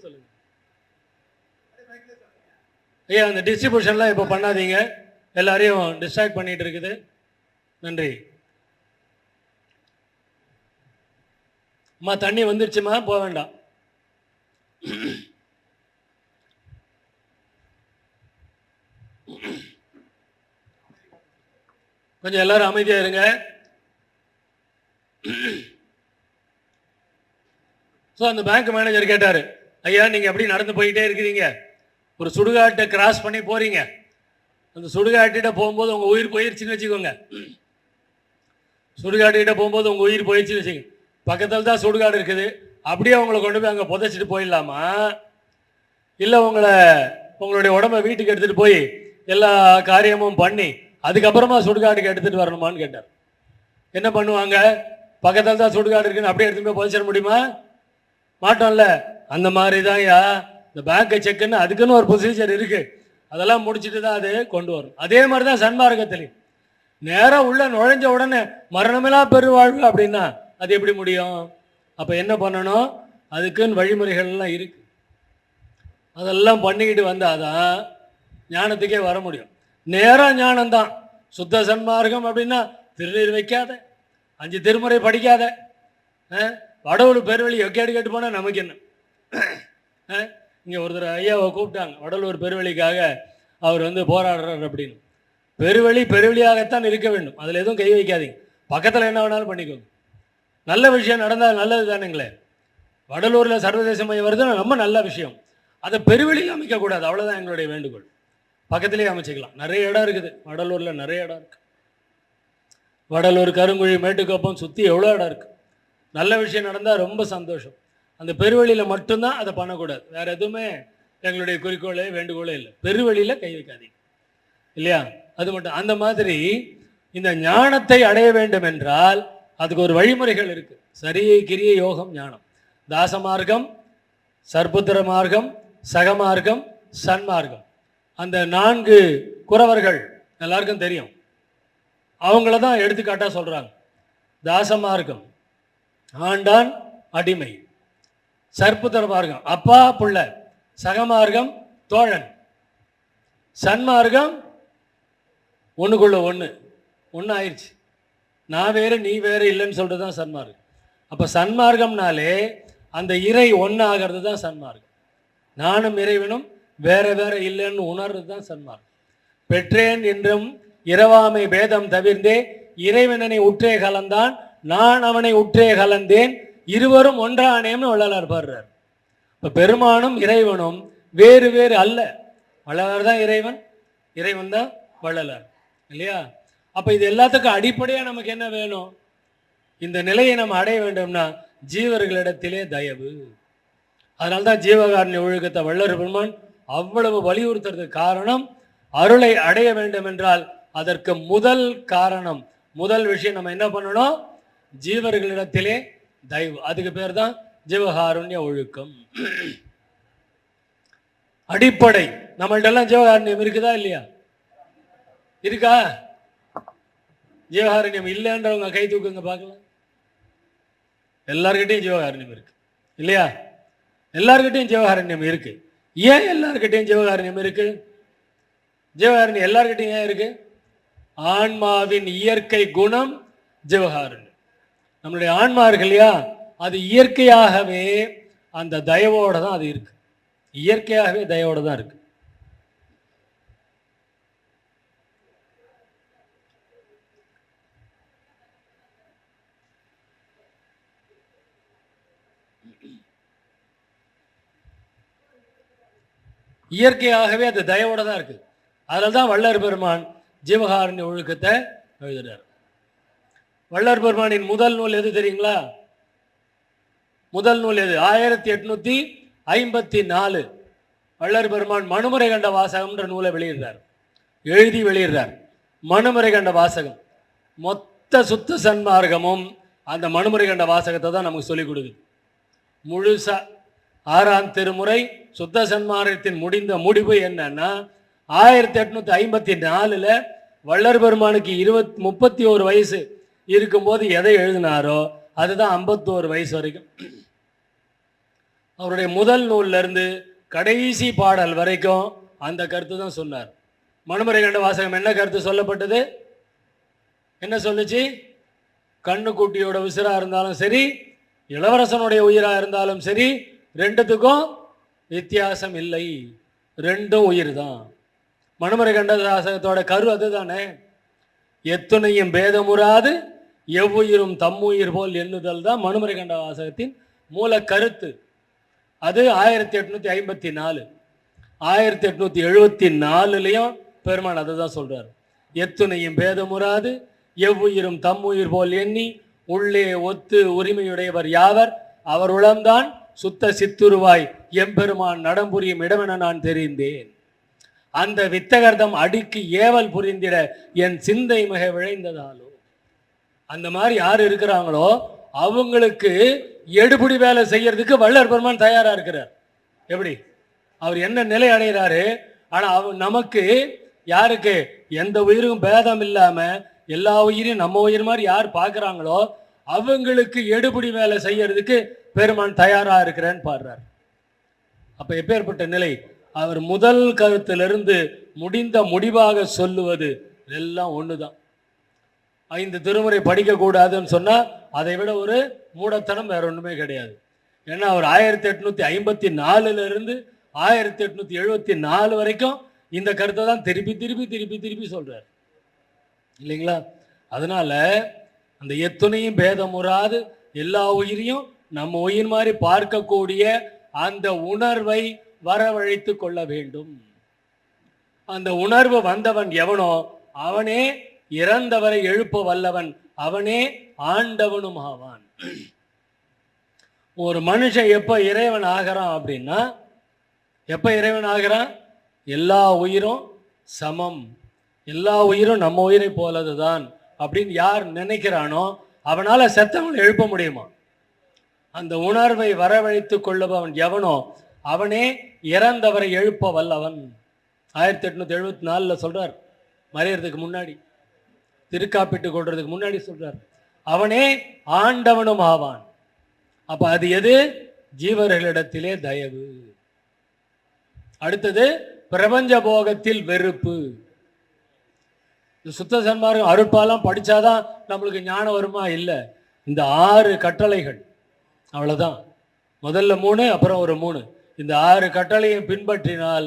சொல்லுங்க ஐயா அந்த டிஸ்ட்ரிபியூஷன்லாம் இப்போ பண்ணாதீங்க, எல்லாரையும் டிஸ்ட்ராக்ட் பண்ணிட்டு இருக்குது. நன்றி. அம்மா தண்ணி வந்துருச்சுமா, போக வேண்டாம். கொஞ்சம் எல்லாரும் அமைதியா இருங்க. ஸோ அந்த பேங்க் மேனேஜர் கேட்டாரு, ஐயா நீங்க எப்படி நடந்து போயிட்டே இருக்கிறீங்க, ஒரு சுடுகாட்டை கிராஸ் பண்ணி போறீங்க, அந்த சுடுகாட்டிட்ட போகும்போது உங்க உயிர் போயிருச்சுன்னு வச்சுக்கோங்க, சுடுகாட்டுக்கிட்ட போகும்போது உங்க உயிர் போயிடுச்சுன்னு வச்சுக்கோங்க, பக்கத்தில் தான் சுடுகாடு இருக்குது, அப்படியே உங்களை கொண்டு போய் அங்கே புதைச்சிட்டு போயிடலாமா, இல்லை உங்களுடைய உடம்பை வீட்டுக்கு எடுத்துட்டு போய் எல்லா காரியமும் பண்ணி அதுக்கப்புறமா சுடுகாட்டுக்கு எடுத்துட்டு வரணுமான்னு கேட்டார். என்ன பண்ணுவாங்க, பக்கத்தில் தான் சுடுகாடு இருக்குன்னு அப்படியே எடுத்துட்டு போய் புதைச்சிட முடியுமா? மாட்டோம்ல. அந்த மாதிரி தான் இந்த பேங்கை செக்குன்னு அதுக்குன்னு ஒரு ப்ரொசீஜர் இருக்கு, அதெல்லாம் முடிச்சுட்டு தான் அது கொண்டு வரும். அதே மாதிரி தான் சன்மார்க்கத்திலையும் நேராக உள்ள நுழைஞ்ச உடனே மரணமெல்லாம் பெருவாழ்வு அப்படின்னா அது எப்படி முடியும்? அப்போ என்ன பண்ணணும், அதுக்குன்னு வழிமுறைகள்லாம் இருக்கு, அதெல்லாம் பண்ணிக்கிட்டு வந்தாதான் ஞானத்துக்கே வர முடியும். நேராக ஞானம்தான். சுத்த சன்மார்க்கம் அப்படின்னா திருநீர் வைக்காத, 5 திருமுறை படிக்காத, வடலூர் பெருவெளி எக்கேடு கேட்டு போனால் நமக்கு என்ன. இங்கே ஒருத்தர் ஐயாவை கூப்பிட்டாங்க, வடலூர் பெருவெளிக்காக அவர் போராடுறார் அப்படின்னு. பெருவெளியாகத்தான் இருக்க வேண்டும், அதில் எதுவும் கை வைக்காதீங்க, பக்கத்தில் என்ன வேணாலும் பண்ணிக்கோங்க. நல்ல விஷயம் நடந்தால் நல்லது தானுங்களே. வடலூரில் சர்வதேச மையம் வருதுன்னா ரொம்ப நல்ல விஷயம், அதை பெருவெளியில் அமைக்கக்கூடாது, அவ்வளோதான் எங்களுடைய வேண்டுகோள். பக்கத்திலே அமைச்சிக்கலாம், நிறைய இடம் இருக்குது வடலூரில், நிறைய இடம் இருக்குது. வடலூர், கருங்குழி, மேட்டுக்கோப்பம் சுற்றி எவ்வளோ இடம் இருக்குது. நல்ல விஷயம் நடந்தால் ரொம்ப சந்தோஷம். அந்த பெருவெளியில் மட்டும்தான் அதை பண்ணக்கூடாது, வேறு எதுவுமே எங்களுடைய குறிக்கோளே வேண்டுகோளே இல்லை. பெருவெளியில் கை வைக்காதீங்க இல்லையா, அது மட்டும். அந்த மாதிரி இந்த ஞானத்தை அடைய வேண்டும் என்றால் அதுக்கு ஒரு வழிமுறைகள் இருக்குது. சரியை, கிரியை, யோகம், ஞானம். தாசமார்க்கம், சர்புத்திர மார்க்கம், சகமார்க்கம், சன்மார்க்கம். அந்த 4 குறவர்கள் எல்லாருக்கும் தெரியும், அவங்கள தான் எடுத்துக்காட்டாக சொல்கிறாங்க. தாசமார்க்கம் ஆண்டான் அடிமை, சர்புத்திர மார்க்கம் அப்பா புள்ள, சகமார்க்கம் தோழன், சன்மார்க்கம் ஒன்றுக்குள்ள ஒன்று ஆயிடுச்சு, நான் வேறு நீ வேறு இல்லைன்னு சொல்கிறது தான் சன்மார்க்கம். அப்போ சன்மார்க்கம்னாலே அந்த இறை ஒன்று ஆகிறது தான் சன்மார்க்கம். நானும் இறைவனும் வேற வேற இல்லைன்னு உணர்றது தான் சன்மார்க்கம். பெற்றேன் என்றும் இரவாமை பேதம் தவிர்ந்தே இறைவனனை உற்றே கலந்தான், நான் அவனை உற்றே கலந்தேன், இருவரும் ஒன்றானேம்னு வள்ளலார் பாடுறார். இப்போ பெருமானும் இறைவனும் வேறு வேறு அல்ல, வள்ளலார் தான் இறைவன், இறைவன் தான் வள்ளலார் இல்லையா. அப்போ இது எல்லாத்துக்கும் அடிப்படையாக நமக்கு என்ன வேணும், இந்த நிலையை நம்ம அடைய வேண்டும்னா ஜீவர்களிடத்திலே தயவு. அதனால்தான் ஜீவகாருண்ய ஒழுக்கத்தை வள்ளல் பெருமான் அவ்வளவு வலியுறுத்துறதுக்கு காரணம், அருளை அடைய வேண்டும் என்றால் அதற்கு முதல் காரணம், முதல் விஷயம் நம்ம என்ன பண்ணணும், ஜீவர்களிடத்திலே தயவு. அதுக்கு பேர் தான் ஜீவகாருண்ய ஒழுக்கம். அடிப்படை. நம்மள்ட்ட எல்லாம் ஜீவகாருண்யம் இருக்குதா இல்லையா? இருக்கா? ஜீவகாருண்யம் இல்லைன்றவங்க கை தூக்குங்க பார்க்கலாம். எல்லார்கிட்டையும் ஜீவகாருண்யம் இருக்கு இல்லையா? எல்லார்கிட்டையும் ஜீவகாருண்யம் இருக்கு. ஏன் எல்லார்கிட்டையும் ஜீவகாருண்யம் இருக்கு? ஜீவகாருண்யம் எல்லார்கிட்டையும் ஏன் இருக்கு? ஆன்மாவின் இயற்கை குணம் ஜீவகாருண்யம். நம்மளுடைய ஆன்மா இருக்கு இல்லையா, அது இயற்கையாகவே அந்த தயவோட தான் அது இருக்கு, இயற்கையாகவே தயவோட தான் இருக்கு. இயற்கையாகவே அது தயவோட தான் இருக்கு. அதில் தான் வள்ளல் பெருமான் ஜீவகாருண்ய ஒழுக்கத்தை எழுதுறார். வள்ளல் பெருமானின் முதல் நூல் எது தெரியுங்களா? முதல் நூல் எது? 1854 வள்ளல் பெருமான் மனுமுறை கண்ட வாசகம்ன்ற நூலை வெளியிடுறார், எழுதி வெளியிடுறார். மனுமுறை கண்ட வாசகம் மொத்த சுத்த சன்மார்க்கமும் அந்த மனுமுறை கண்ட வாசகத்தை தான் நமக்கு சொல்லிக் கொடுக்குது முழுசா. 6ஆம் திருமுறை சுத்த சன்மார்க்கத்தின் முடிவு என்னன்னா 1854 வள்ளல் பெருமானுக்கு 31 வயசு இருக்கும்போது எதை எழுதினாரோ அதுதான் 51 வயசு வரைக்கும். அவருடைய முதல் நூல்ல இருந்து கடைசி பாடல் வரைக்கும் அந்த கருத்து தான் சொன்னார். மனுமுறை கண்ட வாசகம் என்ன கருத்து சொல்லப்பட்டது? என்ன சொல்லுச்சு? கண்ணுக்குட்டியோட உசிரா இருந்தாலும் சரி, இளவரசனுடைய உயிரா இருந்தாலும் சரி, ரெண்டுத்துக்கும் வித்தியாசம் இல்லை, ரெண்டும் உயிர் தான். மனுமறை கண்ட வாசகத்தோட கரு அதுதானே. எத்துணையும் பேதமுறாது எவ்வுயிரும் தம்முயிர் போல் எண்ணுதல் தான் மனுமறை கண்ட வாசகத்தின் மூல கருத்து. அது 1854. 1874 பெருமான் அதை தான் சொல்றார். எத்துணையும் பேதமுறாது எவ்வுயிரும் தம்முயிர் போல் எண்ணி உள்ளே ஒத்து உரிமையுடையவர் யாவர் அவர் உளம்தான் சுத்த சித்துருவாய் எம்பெருமான் நடம்புரியும் இடமென நான் தெரிந்தேன். அந்த வித்தகர்தம் அடிக்கு ஏவல் புரிந்திட என் சிந்தை மிக விழைந்ததாலோ. அந்த மாதிரி யார் இருக்கிறாங்களோ அவங்களுக்கு எடுபடி வேலை செய்யறதுக்கு வள்ளல் பெருமான் தயாரா இருக்கிறார். எப்படி அவர் என்ன நிலை அடைகிறாரு? ஆனா நமக்கு யாருக்கு எந்த உயிருக்கும் பேதம் இல்லாம எல்லா உயிரையும் நம்ம உயிர் மாதிரி யார் பார்க்குறாங்களோ அவங்களுக்கு எடுபடி வேலை செய்யறதுக்கு பெருமான் தயாரா இருக்கிறேன்னு பாடுறார். அப்ப எப்பேற்பட்ட நிலை! அவர் முதல் கருத்திலிருந்து முடிந்த முடிவாக சொல்லுவது எல்லாம் ஒண்ணுதான். 5 திருமுறை படிக்க கூடாதுன்னு சொன்னா அதை விட ஒரு மூடத்தனம் வேற ஒண்ணுமே கிடையாது. ஏன்னா அவர் 1854 1874 வரைக்கும் இந்த கருத்தை தான் திருப்பி திருப்பி திருப்பி திருப்பி சொல்றார் இல்லைங்களா? அதனால அந்த எத்துணையும் பேதமுறாது எல்லா உயிரையும் நம்ம உயிர் மாதிரி பார்க்கக்கூடிய அந்த உணர்வை வரவழைத்து கொள்ள வேண்டும். அந்த உணர்வு வந்தவன் எவனோ அவனே இறந்தவரை எழுப்ப வல்லவன், அவனே ஆண்டவனும் ஆவான். ஒரு மனுஷன் எப்ப இறைவன் ஆகிறான் அப்படின்னா, எப்ப இறைவன் ஆகிறான்? எல்லா உயிரும் சமம், எல்லா உயிரும் நம்ம உயிரை போலதுதான் அப்படின்னு யார் நினைக்கிறானோ அவனால செத்தவனை எழுப்ப முடியுமா? அந்த உணர்வை வரவழைத்து கொள்ளுபவன் எவனோ அவனே இறந்தவரை எழுப்ப வல்லவன். 1874 சொல்றார், மறையறதுக்கு முன்னாடி, திருக்காப்பிட்டு கொள்றதுக்கு முன்னாடி சொல்றார், அவனே ஆண்டவனும் ஆவான். அப்ப அது எது? ஜீவர்களிடத்திலே தயவு. அடுத்தது பிரபஞ்ச போகத்தில் வெறுப்பு. சுத்த சன்மார்க்கம் அருட்பாலாம் படிச்சாதான் நம்மளுக்கு ஞானம் வருமா? இல்லை. இந்த 6 கட்டளைகள் அவ்வளவுதான். முதல்ல 3, அப்புறம் ஒரு 3. இந்த 6 கட்டளையும் பின்பற்றினால்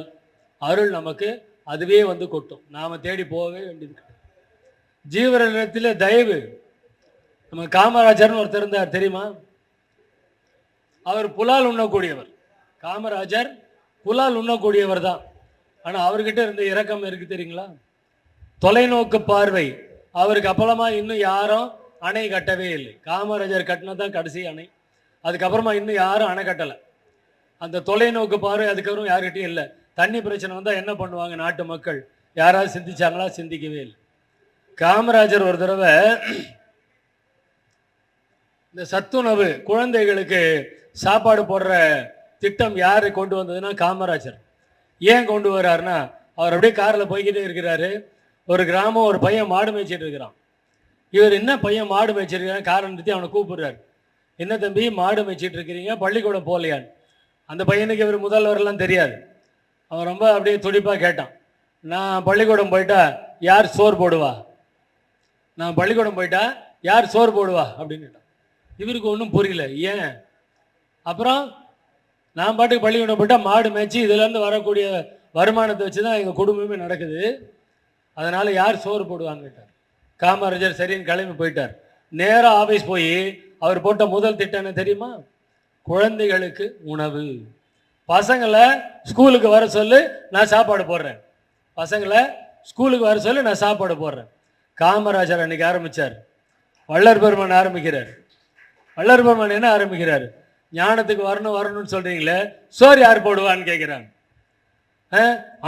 அருள் நமக்கு அதுவே வந்து கொட்டும். நாம தேடி போகவே வேண்டியது. ஜீவனிடத்தில் தயவு. நம்ம காமராஜர்னு ஒருத்தர் இருந்தார் தெரியுமா? அவர் புலால் உண்ணக்கூடியவர். காமராஜர் புலால் உண்ணக்கூடியவர் தான். ஆனா அவர்கிட்ட இருந்த இரக்கம் இருக்கு தெரியுங்களா? தொலைநோக்கு பார்வை. அவருக்கு அப்பளமா இன்னும் யாரும் அணை கட்டவே இல்லை. காமராஜர் கட்டினதான் கடைசி அணை. அதுக்கப்புறமா இன்னும் யாரும் அணை கட்டலை. அந்த தொலைநோக்கு பார்வை அதுக்கப்புறம் யாருக்கிட்டையும் இல்லை. தண்ணி பிரச்சனை வந்தால் என்ன பண்ணுவாங்க நாட்டு மக்கள்? யாராவது சிந்திச்சாங்களா? சிந்திக்கவே இல்லை. காமராஜர் ஒரு தடவை இந்த சத்துணவு குழந்தைகளுக்கு சாப்பாடு போடுற திட்டம் யாரு கொண்டு வந்ததுன்னா காமராஜர். ஏன் கொண்டு வர்றாருன்னா, அவர் அப்படியே காரில் போய்கிட்டே இருக்கிறாரு. ஒரு கிராமம், ஒரு பையன் மாடு மேய்ச்சிட்டு இருக்கிறான். இவர் என்ன பையன் மாடு மேய்ச்சிருக்கிறான் காரை நிறுத்தி அவனை கூப்பிடுறாரு. என்ன தம்பி மாடு மேய்ச்சிட்டு இருக்கிறீங்க, பள்ளிக்கூடம் போகலையான்னு. அந்த பையனுக்கு இவர் முதல்வரெல்லாம் தெரியாது. அவன் ரொம்ப அப்படியே துடிப்பாக கேட்டான், நான் பள்ளிக்கூடம் போயிட்டா யார் சோறு போடுவா? நான் பள்ளிக்கூடம் போயிட்டா யார் சோறு போடுவா அப்படின்னு கேட்டான். இவருக்கு ஒன்றும் புரியல. ஏன்? அப்புறம் நான் பாட்டுக்கு பள்ளிக்கூடம் போயிட்டா மாடு மேய்ச்சி இதுலேருந்து வரக்கூடிய வருமானத்தை வச்சு தான் எங்கள் குடும்பமே நடக்குது, அதனால யார் சோறு போடுவான்னு கேட்டார். காமராஜர் சரின்னு கிளம்பி போயிட்டார். நேராக ஆஃபீஸ் போய் அவர் போட்ட முதல் திட்டம் என்ன தெரியுமா? குழந்தைகளுக்கு உணவு. பசங்களை ஸ்கூலுக்கு வர சொல்லு, நான் சாப்பாடு போடுறேன். பசங்களை ஸ்கூலுக்கு வர சொல்லு, நான் சாப்பாடு போடுறேன். காமராஜர் அன்னைக்கு ஆரம்பிச்சார். வள்ளல் பெருமான் ஆரம்பிக்கிறார். வள்ளல் பெருமான் என்ன ஆரம்பிக்கிறார்? ஞானத்துக்கு வரணும்னு சொல்றீங்களே, சோறு யார் போடுவான்னு கேட்கிறாங்க.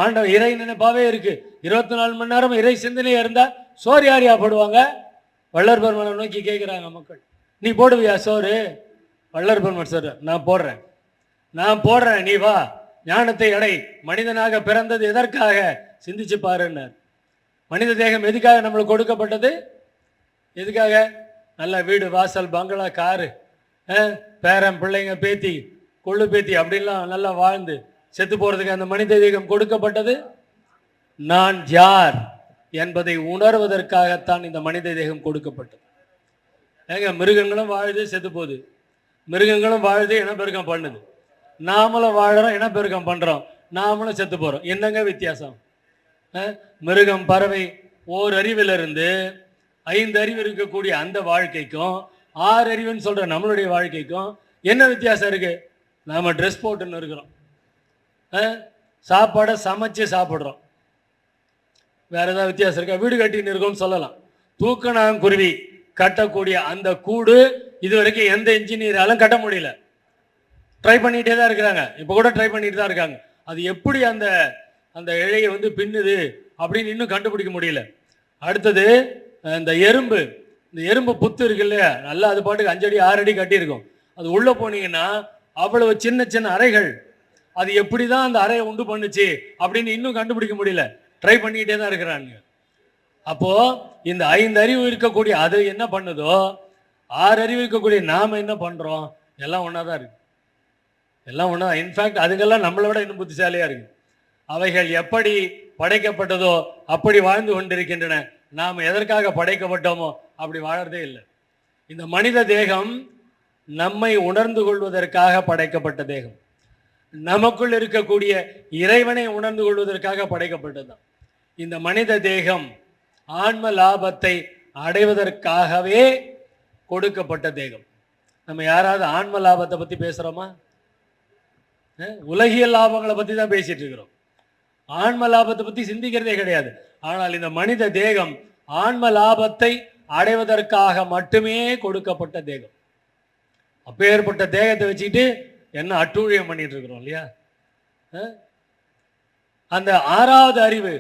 ஆண்டவன் இறை நினைப்பாவே இருக்கு. 24 மணி நேரம் இறை சிந்தனையா இருந்தா சோறு யார் போடுவாங்க? வள்ளல் பெருமானை நோக்கி கேட்கிறாங்க மக்கள். நீ போடுவியா சோறு? வள்ளல் பெருமான் சொல்ற, நான் போடுறேன், நீ வா, ஞானத்தை அடை. மனிதனாக பிறந்தது எதற்காக சிந்திச்சு பாருன்னார். மனித தேகம் எதுக்காக நம்மளுக்கு கொடுக்கப்பட்டது? எதுக்காக? நல்ல வீடு வாசல் பங்களா காரு, பேரன் பிள்ளைங்க பேத்தி கொள்ளு பேத்தி அப்படின்லாம் நல்லா வாழ்ந்து செத்து போறதுக்கு அந்த மனித தேகம் கொடுக்கப்பட்டது. நான் யார் என்பதை உணர்வதற்காகத்தான் இந்த மனித தேகம் கொடுக்கப்பட்டது. ஏங்க, மிருகங்களும் வாழுது செத்து போகுது, மிருகங்களும் வாழுது இனப்பெருக்கம் பண்ணுது. நாமளும் வாழறோம், இனப்பெருக்கம் பண்றோம், நாமளும் செத்து போறோம். என்னங்க வித்தியாசம்? மிருகம், பறவை ஓர் அறிவிலிருந்து 5 அறிவு இருக்கக்கூடிய அந்த வாழ்க்கைக்கும் 6 அறிவுன்னு சொல்ற நம்மளுடைய வாழ்க்கைக்கும் என்ன வித்தியாசம் இருக்கு? நாம ட்ரெஸ் போட்டுன்னு இருக்கிறோம், சாப்பாடை சமைச்சு சாப்பிட்றோம். வேற ஏதாவது வித்தியாசம் இருக்கா? வீடு கட்டின்னு இருக்கோம்னு சொல்லலாம். தூக்கணாங்குருவி கட்டக்கூடிய அந்த கூடு இது வரைக்கும் எந்த இன்ஜினியராலும் கட்ட முடியல. ட்ரை பண்ணிகிட்டே தான் இருக்கிறாங்க, இப்போ கூட ட்ரை பண்ணிட்டு தான் இருக்காங்க. அது எப்படி அந்த அந்த இழையை வந்து பின்னுது அப்படின்னு இன்னும் கண்டுபிடிக்க முடியல. அடுத்தது இந்த எறும்பு புத்து இருக்கு இல்லையா, நல்லா அது பாட்டுக்கு 5 அடி 6 அடி கட்டியிருக்கும். அது உள்ளே போனீங்கன்னா அவ்வளவு சின்ன சின்ன அறைகள். அது எப்படி தான் அந்த அறையை உண்டு பண்ணுச்சு அப்படின்னு இன்னும் கண்டுபிடிக்க முடியல. ட்ரை பண்ணிக்கிட்டே தான் இருக்கிறாங்க. அப்போ இந்த 5 அறிவு இருக்கக்கூடிய அது என்ன பண்ணுதோ, 6 அறிவு இருக்கக்கூடிய நாம என்ன பண்றோம்? எல்லாம் ஒன்றா தான் இருக்கு, எல்லாம் ஒன்றா. இன்ஃபேக்ட் அதுக்கெல்லாம் நம்மளை விட இன்னும் புத்திசாலியா இருக்கு. அவைகள் எப்படி படைக்கப்பட்டதோ அப்படி வாழ்ந்து கொண்டிருக்கின்றன. நாம் எதற்காக படைக்கப்பட்டோமோ அப்படி வாழறதே இல்லை. இந்த மனித தேகம் நம்மை உணர்ந்து கொள்வதற்காக படைக்கப்பட்ட தேகம். நமக்குள் இருக்கக்கூடிய இறைவனை உணர்ந்து கொள்வதற்காக படைக்கப்பட்டதுதான். இந்த மனித தேகம் ஆன்ம லாபத்தை அடைவதற்காகவே கொடுக்கப்பட்ட தேகம். நம்ம யாராவது ஆன்ம லாபத்தை பற்றி பேசுகிறோமா? உலகியல் லாபங்களை பற்றி தான் பேசிட்டு இருக்கிறோம். ஆன்ம லாபத்தை பற்றி சிந்திக்கிறதே கிடையாது. ஆனால் இந்த மனித தேகம் ஆன்ம லாபத்தை அடைவதற்காக மட்டுமே கொடுக்கப்பட்ட தேகம். அப்பேற்பட்ட தேகத்தை வச்சுக்கிட்டு என்ன அட்டூழியம் பண்ணிட்டு இருக்கிறோம் இல்லையா? அந்த 6வது அறிவு,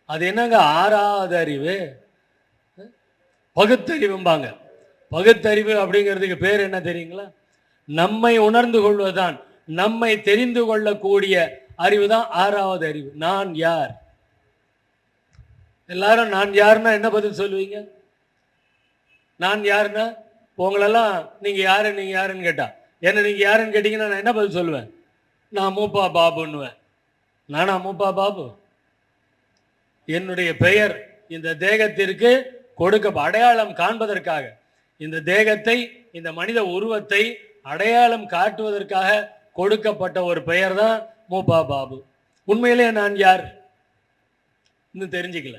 அது என்னங்க 6வது அறிவு? பகுத்தறிவும்பாங்க. பகுத்தறிவு அப்படிங்கிறதுக்கு பேர் என்ன தெரியுங்களா? நம்மை உணர்ந்து கொள்வதுதான், நம்மை தெரிந்து கொள்ளக்கூடிய அறிவு தான் 6வது அறிவு. நான் யார்? எல்லாரும் நான் யாருன்னா என்ன பதில் சொல்லுவீங்க? நான் யாருன்னா உங்களெல்லாம் நீங்க யாருன்னு கேட்டா என்ன நீங்க யாருன்னு கேட்டீங்கன்னா நான் என்ன பதில் சொல்லுவேன்? நான் மூப்பா பாபுன்னுவேன். நானா மூப்பா பாபு? என்னுடைய பெயர் இந்த தேகத்திற்கு அடையாளம் காண்பதற்காக, இந்த தேகத்தை, இந்த மனித உருவத்தை அடையாளம் காட்டுவதற்காக கொடுக்கப்பட்ட ஒரு பெயர் தான் மூப்பா பாபு. உண்மையிலே நான் யார் இன்னும் தெரிஞ்சுக்கல.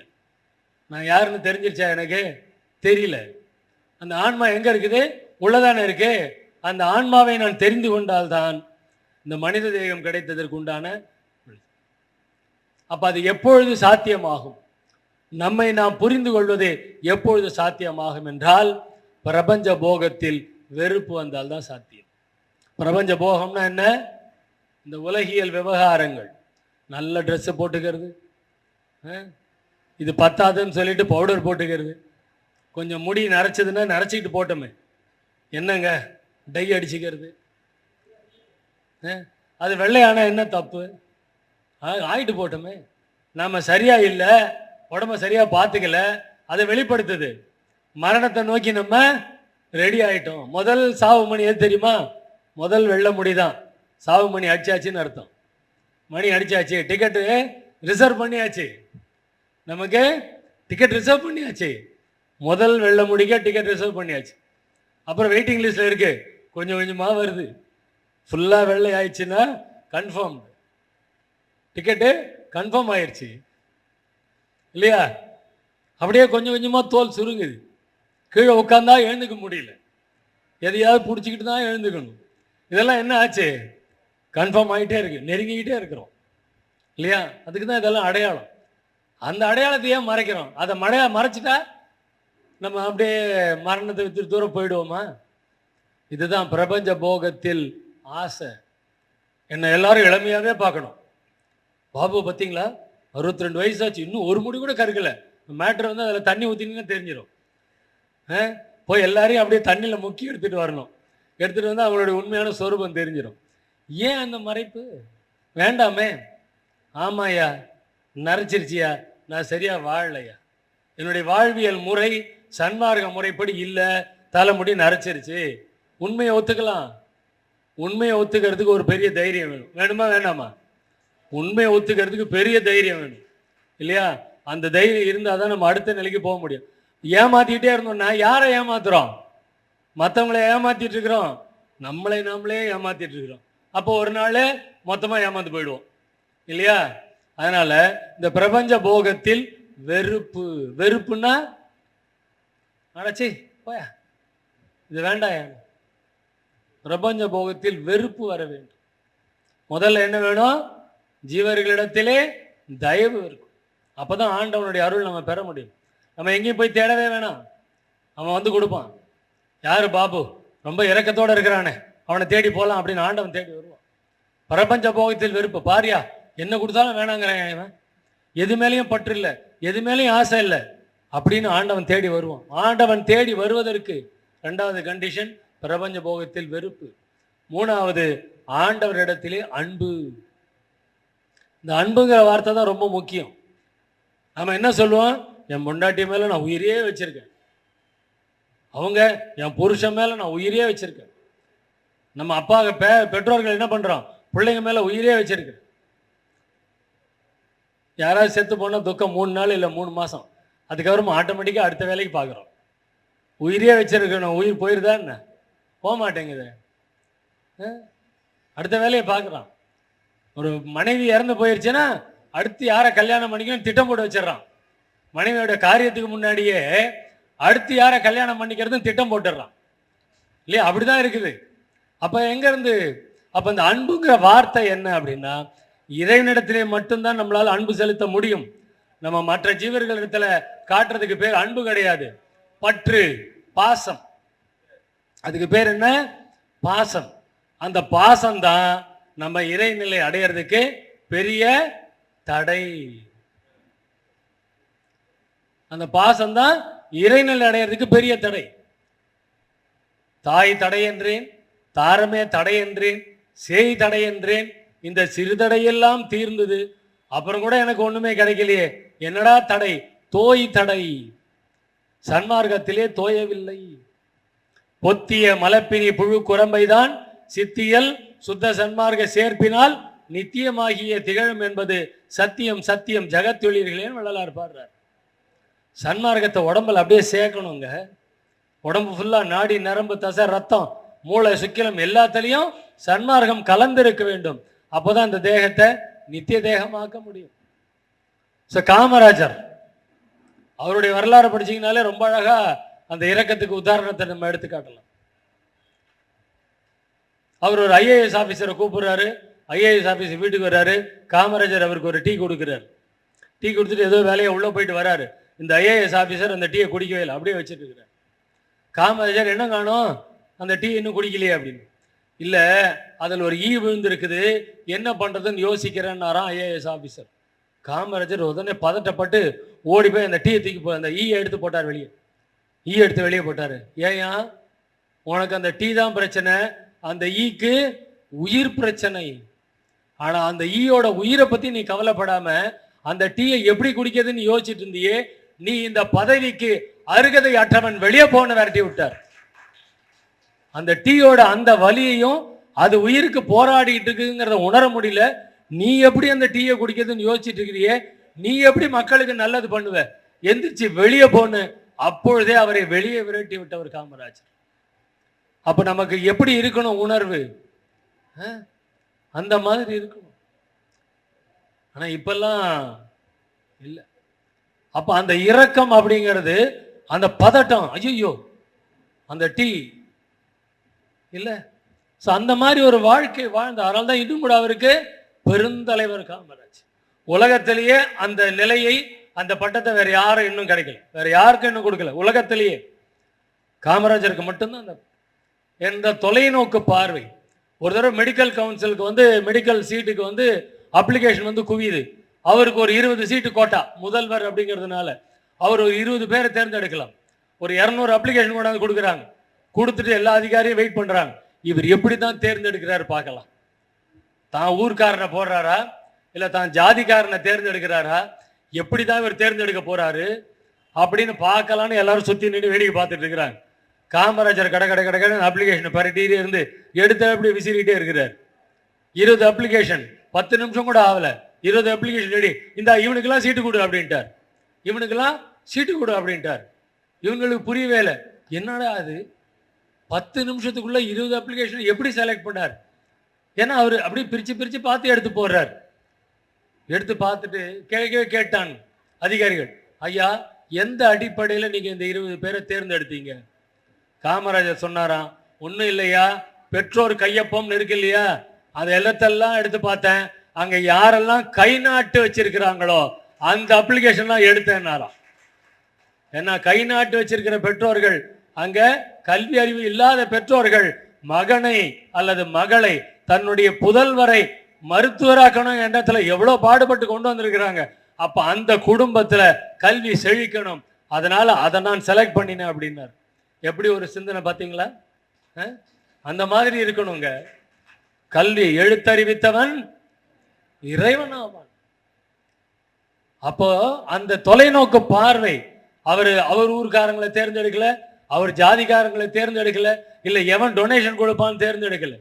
நான் யாருன்னு தெரிஞ்சிருச்சா? எனக்கு தெரியல. அந்த ஆன்மா எங்க இருக்குது? உள்ளதானே இருக்கு. அந்த ஆன்மாவை நான் தெரிந்து கொண்டால்தான் இந்த மனித தேகம் கிடைத்ததற்கு உண்டான. அப்ப அது எப்பொழுது சாத்தியமாகும்? நம்மை நாம் புரிந்து கொள்வது எப்பொழுது சாத்தியமாகும் என்றால், பிரபஞ்ச போகத்தில் வெறுப்பு வந்தால் தான் சாத்தியம். பிரபஞ்ச போகம்னா என்ன? இந்த உலகியல் விவகாரங்கள். நல்ல ட்ரெஸ்ஸை போட்டுக்கிறது, இது பத்தாதுன்னு சொல்லிட்டு பவுடர் போட்டுக்கிறது, கொஞ்சம் முடி நரைச்சதுன்னா நரைச்சிக்கிட்டு போட்டோமே, என்னங்க டை அடிச்சுக்கிறது. அது வெள்ளையானா என்ன தப்பு? ஆயிட்டு போட்டோமே. நாம் சரியா இல்லை, உடம்ப சரியா பார்த்துக்கல, அதை வெளிப்படுத்துது. மரணத்தை நோக்கி நம்ம ரெடி ஆயிட்டோம். முதல் சாவு மணி எது தெரியுமா? முதல் வெள்ளை முடி தான். சாவு மணி அடிச்சாச்சுன்னு அர்த்தம். மணி அடிச்சாச்சு, டிக்கெட்டு ரிசர்வ் பண்ணியாச்சு, நமக்கு டிக்கெட் ரிசர்வ் பண்ணியாச்சு. முதல் வெள்ளை முடிக்க டிக்கெட் ரிசர்வ் பண்ணியாச்சு. அப்புறம் வெயிட்டிங் லிஸ்ட்ல இருக்கு, கொஞ்சம் கொஞ்சமாக வருது. ஃபுல்லாக வெள்ளை ஆயிடுச்சுன்னா கன்ஃபார்ம், டிக்கெட்டு கன்ஃபார்ம் ஆயிடுச்சு இல்லையா? அப்படியே கொஞ்சம் கொஞ்சமாக தோல் சுருங்குது. கீழே உட்காந்தா எழுந்துக்க முடியல, எதையாவது பிடிச்சிக்கிட்டு தான் எழுந்துக்கணும். இதெல்லாம் என்ன ஆச்சு? கன்ஃபார்ம் ஆகிட்டே இருக்கு, நெருங்கிக்கிட்டே இருக்கிறோம் இல்லையா? அதுக்கு தான் இதெல்லாம் அடையாளம். அந்த அடையாளத்தையே மறைக்கிறோம். அதை மறைச்சிட்டா நம்ம அப்படியே மரணத்தை விட்டு தூரம் போயிடுவோமா? இதுதான் பிரபஞ்ச போகத்தில் ஆசை. என்னை எல்லாரும் இளமையாகவே பார்க்கணும். பாபு பார்த்தீங்களா, 62 வயசாச்சு, இன்னும் ஒரு முடி கூட கருக்கலை. மேட்ரு வந்து அதில் தண்ணி ஊற்றினீங்கன்னா தெரிஞ்சிடும். போய் எல்லாரையும் அப்படியே தண்ணியில் முக்கி எடுத்துகிட்டு வரணும். எடுத்துகிட்டு வந்து அவங்களுடைய உண்மையான சொரூபம் தெரிஞ்சிடும். ஏன் அந்த மறைப்பு வேண்டாமே? ஆமாய்யா, நரைச்சிருச்சியா, நான் சரியாக வாழலையா, என்னுடைய வாழ்வியல் முறை சன்மார்க்க முறைப்படி இல்லை, தலைமுடி நரைச்சிருச்சு. உண்மையை ஒத்துக்கலாம். உண்மையை ஒத்துக்கிறதுக்கு ஒரு பெரிய தைரியம் வேணும். வேணுமா வேண்டாமா? உண்மையை ஒத்துக்கிறதுக்கு பெரிய தைரியம் வேணும் இல்லையா? அந்த தைரியம் இருந்தால் தான் நம்ம அடுத்த நிலைக்கு போக முடியும். ஏமாத்திக்கிட்டே இருந்தோம்னா யாரை ஏமாத்துறோம்? மற்றவங்களை ஏமாத்திட்டு இருக்கிறோம், நம்மளே நாமளே ஏமாத்திட்டு இருக்கிறோம். அப்போ ஒரு நாள் மொத்தமா ஏமாந்து போயிடுவோம் இல்லையா? அதனால இந்த பிரபஞ்ச போகத்தில் வெறுப்பு. வெறுப்புன்னா அடைச்சி போயா, இது வேண்டாம். பிரபஞ்ச போகத்தில் வெறுப்பு வர வேண்டும். முதல்ல என்ன வேணும்? ஜீவர்களிடத்திலே தயவு இருக்கும். அப்பதான் ஆண்டவனுடைய அருள் நம்ம பெற முடியும். நம்ம எங்கேயும் போய் தேடவே வேணாம், அவன் வந்து கொடுப்பான். யாரு? பாபு ரொம்ப இரக்கத்தோடு இருக்கிறானே, அவனை தேடி போகலாம் அப்படின்னு ஆண்டவன் தேடி வருவான். பிரபஞ்ச போகத்தில் வெறுப்பு. பாரியா, என்ன கொடுத்தாலும் வேணாங்கிறேன், இவன் எது மேலேயும் பற்று இல்லை, எது மேலேயும் ஆசை இல்லை அப்படின்னு ஆண்டவன் தேடி வருவான். ஆண்டவன் தேடி வருவதற்கு ரெண்டாவது கண்டிஷன் பிரபஞ்ச போகத்தில் வெறுப்பு. மூணாவது ஆண்டவரிடத்திலே அன்பு. இந்த அன்புங்கிற வார்த்தை தான் ரொம்ப முக்கியம். நம்ம என்ன சொல்லுவோம்? என் பொண்டாட்டி மேல நான் உயிரே வச்சிருக்கேன், அவங்க என் புருஷன் மேல நான் உயிரே வச்சிருக்கேன். நம்ம அப்பா பெற்றோர்கள் என்ன பண்றோம்? பிள்ளைங்க மேல உயிரே வச்சிருக்கேன். யாராவது செத்து போனா துக்கம் 3 நாள் இல்லை 3 மாசம், அதுக்கப்புறமா ஆட்டோமேட்டிக்கா அடுத்த வேலைக்கு பார்க்குறோம். உயிரே வச்சிருக்கணும், உயிர் போயிருதா என்ன? போக மாட்டேங்குது, அடுத்த வேலையை பார்க்குறான். ஒரு மனைவி இறந்து போயிருச்சுன்னா அடுத்து யாரை கல்யாணம் பண்ணிக்கணும் திட்டம் போட்டு வச்சிடறான். மனைவியோட காரியத்துக்கு முன்னாடியே அடுத்து யாரை கல்யாணம் பண்ணிக்கிறதுன்னு திட்டம் போட்டுடுறான் இல்லையா? அப்படிதான் இருக்குது. அப்ப எங்க இருந்து? அப்ப இந்த அன்புங்கிற வார்த்தை என்ன அப்படின்னா, இறைவனிடத்திலே மட்டும்தான் நம்மளால அன்பு செலுத்த முடியும். நம்ம மற்ற ஜீவர்களிடத்துல காட்டுறதுக்கு பேர் அன்பு கிடையாது, பற்று, பாசம். அதுக்கு பேர் என்ன? பாசம். அந்த பாசம் தான் நம்ம இறைநிலை அடையிறதுக்கு பெரிய தடை. அந்த பாசம் தான் இறைநிலை அடையிறதுக்கு பெரிய தடை. தாய் தடை என்றேன், தாரமே தடை என்றேன், சேய் தடை என்றேன், இந்த சிறுதடையெல்லாம் தீர்ந்தது, அப்புறம் கூட எனக்கு ஒண்ணுமே கிடைக்கலையே, என்னடா தடை? தோய் தடை. சன்மார்க்கத்திலே தோயவில்லை. பொத்திய மலப்பினி புழு குரம்பைதான் சித்தியல் சுத்த சன்மார்க்க சேர்ப்பினால் நித்தியமாகிய திகழும் என்பது சத்தியம் சத்தியம் ஜெகத்தொழிர்களேன்னு வள்ளலார் பாடுறார். சன்மார்க்கத்தை உடம்புல அப்படியே சேர்க்கணுங்க. உடம்பு ஃபுல்லா நாடி நரம்பு தசை ரத்தம் மூளை சுக்கிலம் எல்லாத்திலையும் சன்மார்க்கம் கலந்திருக்க வேண்டும். அப்போதான் இந்த தேகத்தை நித்திய தேகமாக்க முடியும். காமராஜர் அவருடைய வரலாறு படிச்சீங்கனாலே ரொம்ப அழகா அந்த இரக்கத்துக்கு உதாரணத்தை நம்ம எடுத்து காட்டலாம். அவர் ஒரு ஐஏஎஸ் ஆஃபீஸரை கூப்பிடுறாரு, ஐஏஎஸ் ஆஃபீஸர் வீட்டுக்கு வர்றாரு, காமராஜர் அவருக்கு ஒரு டீ கொடுக்குறாரு. டீ கொடுத்துட்டு ஏதோ வேலையை உள்ளே போயிட்டு வராரு. இந்த ஐஏஎஸ் ஆஃபீஸர் அந்த டீயை குடிக்கவே இல்லை, அப்படியே வச்சுட்டு இருக்கிறார். காமராஜர் என்ன காணும், அந்த டீ இன்னும் குடிக்கலையே அப்படின்னு. இல்லை, அதில் ஒரு ஈ விழுந்திருக்குது, என்ன பண்ணுறதுன்னு யோசிக்கிறேன்னாராம் ஐஏஎஸ் ஆஃபீஸர். காமராஜர் உடனே பதட்டப்பட்டு ஓடி போய் அந்த டீயை தூக்கி அந்த ஈயை எடுத்து போட்டார் வெளியே. ஈ எடுத்து வெளியே போட்டார். ஏயா, உனக்கு அந்த டீ தான் பிரச்சனை, அந்த ஈக்கு உயிர் பிரச்சனை. ஆனா அந்த ஈயோட உயிரை பத்தி நீ கவலைப்படாம அந்த டீயை எப்படி குடிக்கிறதுன்னு யோசிச்சுட்டு இருந்தியே, நீ இந்த பதவிக்கு அருகதை அற்றவன், வெளியே போன விரட்டி விட்டார். அந்த டீயோட அந்த வலியையும் அது உயிருக்கு போராடிட்டு இருக்குங்கிறத உணர முடியல. நீ எப்படி அந்த டீயை குடிக்கிறதுன்னு யோசிச்சுட்டு இருக்கிறியே, நீ எப்படி மக்களுக்கு நல்லது பண்ணுவ, எந்திரிச்சு வெளியே போன்னு அப்பொழுதே அவரை வெளியே விரட்டி விட்டவர் காமராஜர். அப்ப நமக்கு எப்படி இருக்கணும் உணர்வு? அந்த மாதிரி இருக்கணும். ஆனா இப்பெல்லாம் இல்லை. அப்ப அந்த இரக்கம் அப்படிங்கிறது, அந்த பதட்டம், ஐயோ அந்த டீ இல்லை. அந்த மாதிரி ஒரு வாழ்க்கை வாழ்ந்த, அதனால தான் இன்னும் கூட அவருக்கு பெருந்தலைவர் காமராஜ். உலகத்திலேயே அந்த நிலையை, அந்த பட்டத்தை வேற யாரும் இன்னும் கிடைக்கல, வேற யாருக்கும் இன்னும் கொடுக்கல. உலகத்திலேயே காமராஜருக்கு மட்டும்தான் அந்த என்ற தொலைநோக்கு பார்வை. ஒரு தடவை மெடிக்கல் கவுன்சிலுக்கு வந்து மெடிக்கல் சீட்டுக்கு வந்து அப்ளிகேஷன் வந்து குவியுது. அவருக்கு ஒரு 20 சீட்டு கோட்டா, முதல்வர் அப்படிங்கிறதுனால அவர் ஒரு 20 பேரை தேர்ந்தெடுக்கலாம். ஒரு 200 அப்ளிகேஷன் கொண்டாந்து கொடுக்குறாங்க. கொடுத்துட்டு எல்லா அதிகாரியும் வெயிட் பண்றாங்க. இவர் எப்படி தான் தேர்ந்தெடுக்கிறாரு பார்க்கலாம். தான் ஊர்க்காரனை போடுறாரா, இல்லை தான் ஜாதிக்காரனை தேர்ந்தெடுக்கிறாரா, எப்படி தான் இவர் தேர்ந்தெடுக்க போறாரு அப்படின்னு பார்க்கலான்னு எல்லாரும் சுற்றி நின்று வேடிக்கை பார்த்துட்டு இருக்கிறாங்க. காமராஜர் கடை கடை கடை அப்ளிகேஷன் பரட்டிட்டே இருந்து எடுத்து அப்படி விசிறிக்கிட்டே இருக்கிறார். 20 அப்ளிகேஷன், 10 நிமிஷம் கூட ஆகல, 20 அப்ளிகேஷன் ரெடி. இந்த இவனுக்கெல்லாம் சீட்டு கொடு அப்படின்ட்டார், இவனுக்கெல்லாம் சீட்டு கொடு அப்படின்ட்டார். இவங்களுக்கு புரியவே இல்லை, என்னடா அது 10 நிமிஷத்துக்குள்ள 20 அப்ளிகேஷன் எப்படி செலக்ட் பண்ணார்? ஏன்னா அவர் அப்படியே பிரிச்சு பிரிச்சு பார்த்து எடுத்து போடுறார். எடுத்து பார்த்துட்டு கேட்டான் அதிகாரிகள், ஐயா எந்த அடிப்படையில் நீங்க இந்த 20 பேரை தேர்ந்தெடுத்தீங்க? காமராஜர் சொன்னாராம், ஒன்றும் இல்லையா, பெற்றோர் கையொப்பம் இருக்கு இல்லையா, அதை எல்லாத்தெல்லாம் எடுத்து பார்த்தேன், அங்க யாரெல்லாம் கை நாட்டு வச்சிருக்கிறாங்களோ அந்த அப்ளிகேஷன்லாம் எடுத்தேன்னாராம். ஏன்னா கை நாட்டு வச்சிருக்கிற பெற்றோர்கள், அங்க கல்வி அறிவு இல்லாத பெற்றோர்கள் மகனை அல்லது மகளை தன்னுடைய புதல்வரை மருத்துவராக்கணும் எண்ணத்துல எவ்வளவு பாடுபட்டு கொண்டு வந்திருக்கிறாங்க. அப்ப அந்த குடும்பத்துல கல்வி செழிக்கணும், அதனால அதை நான் செலக்ட் பண்ணினேன் அப்படின்னார். எப்படி ஒரு சிந்தனை பார்த்தீங்களா? அந்த மாதிரி இருக்கணுங்க. கல்வி எழுத்தறிவித்தவன் இறைவன் ஆவான். அப்போ அந்த தொலைநோக்கு பார்வை, அவர் ஊர்காரங்களை தேர்ந்தெடுக்கல, அவர் ஜாதிகாரங்களை தேர்ந்தெடுக்கல, இல்ல எவன் டொனேஷன் கொடுப்பான்னு தேர்ந்தெடுக்கல.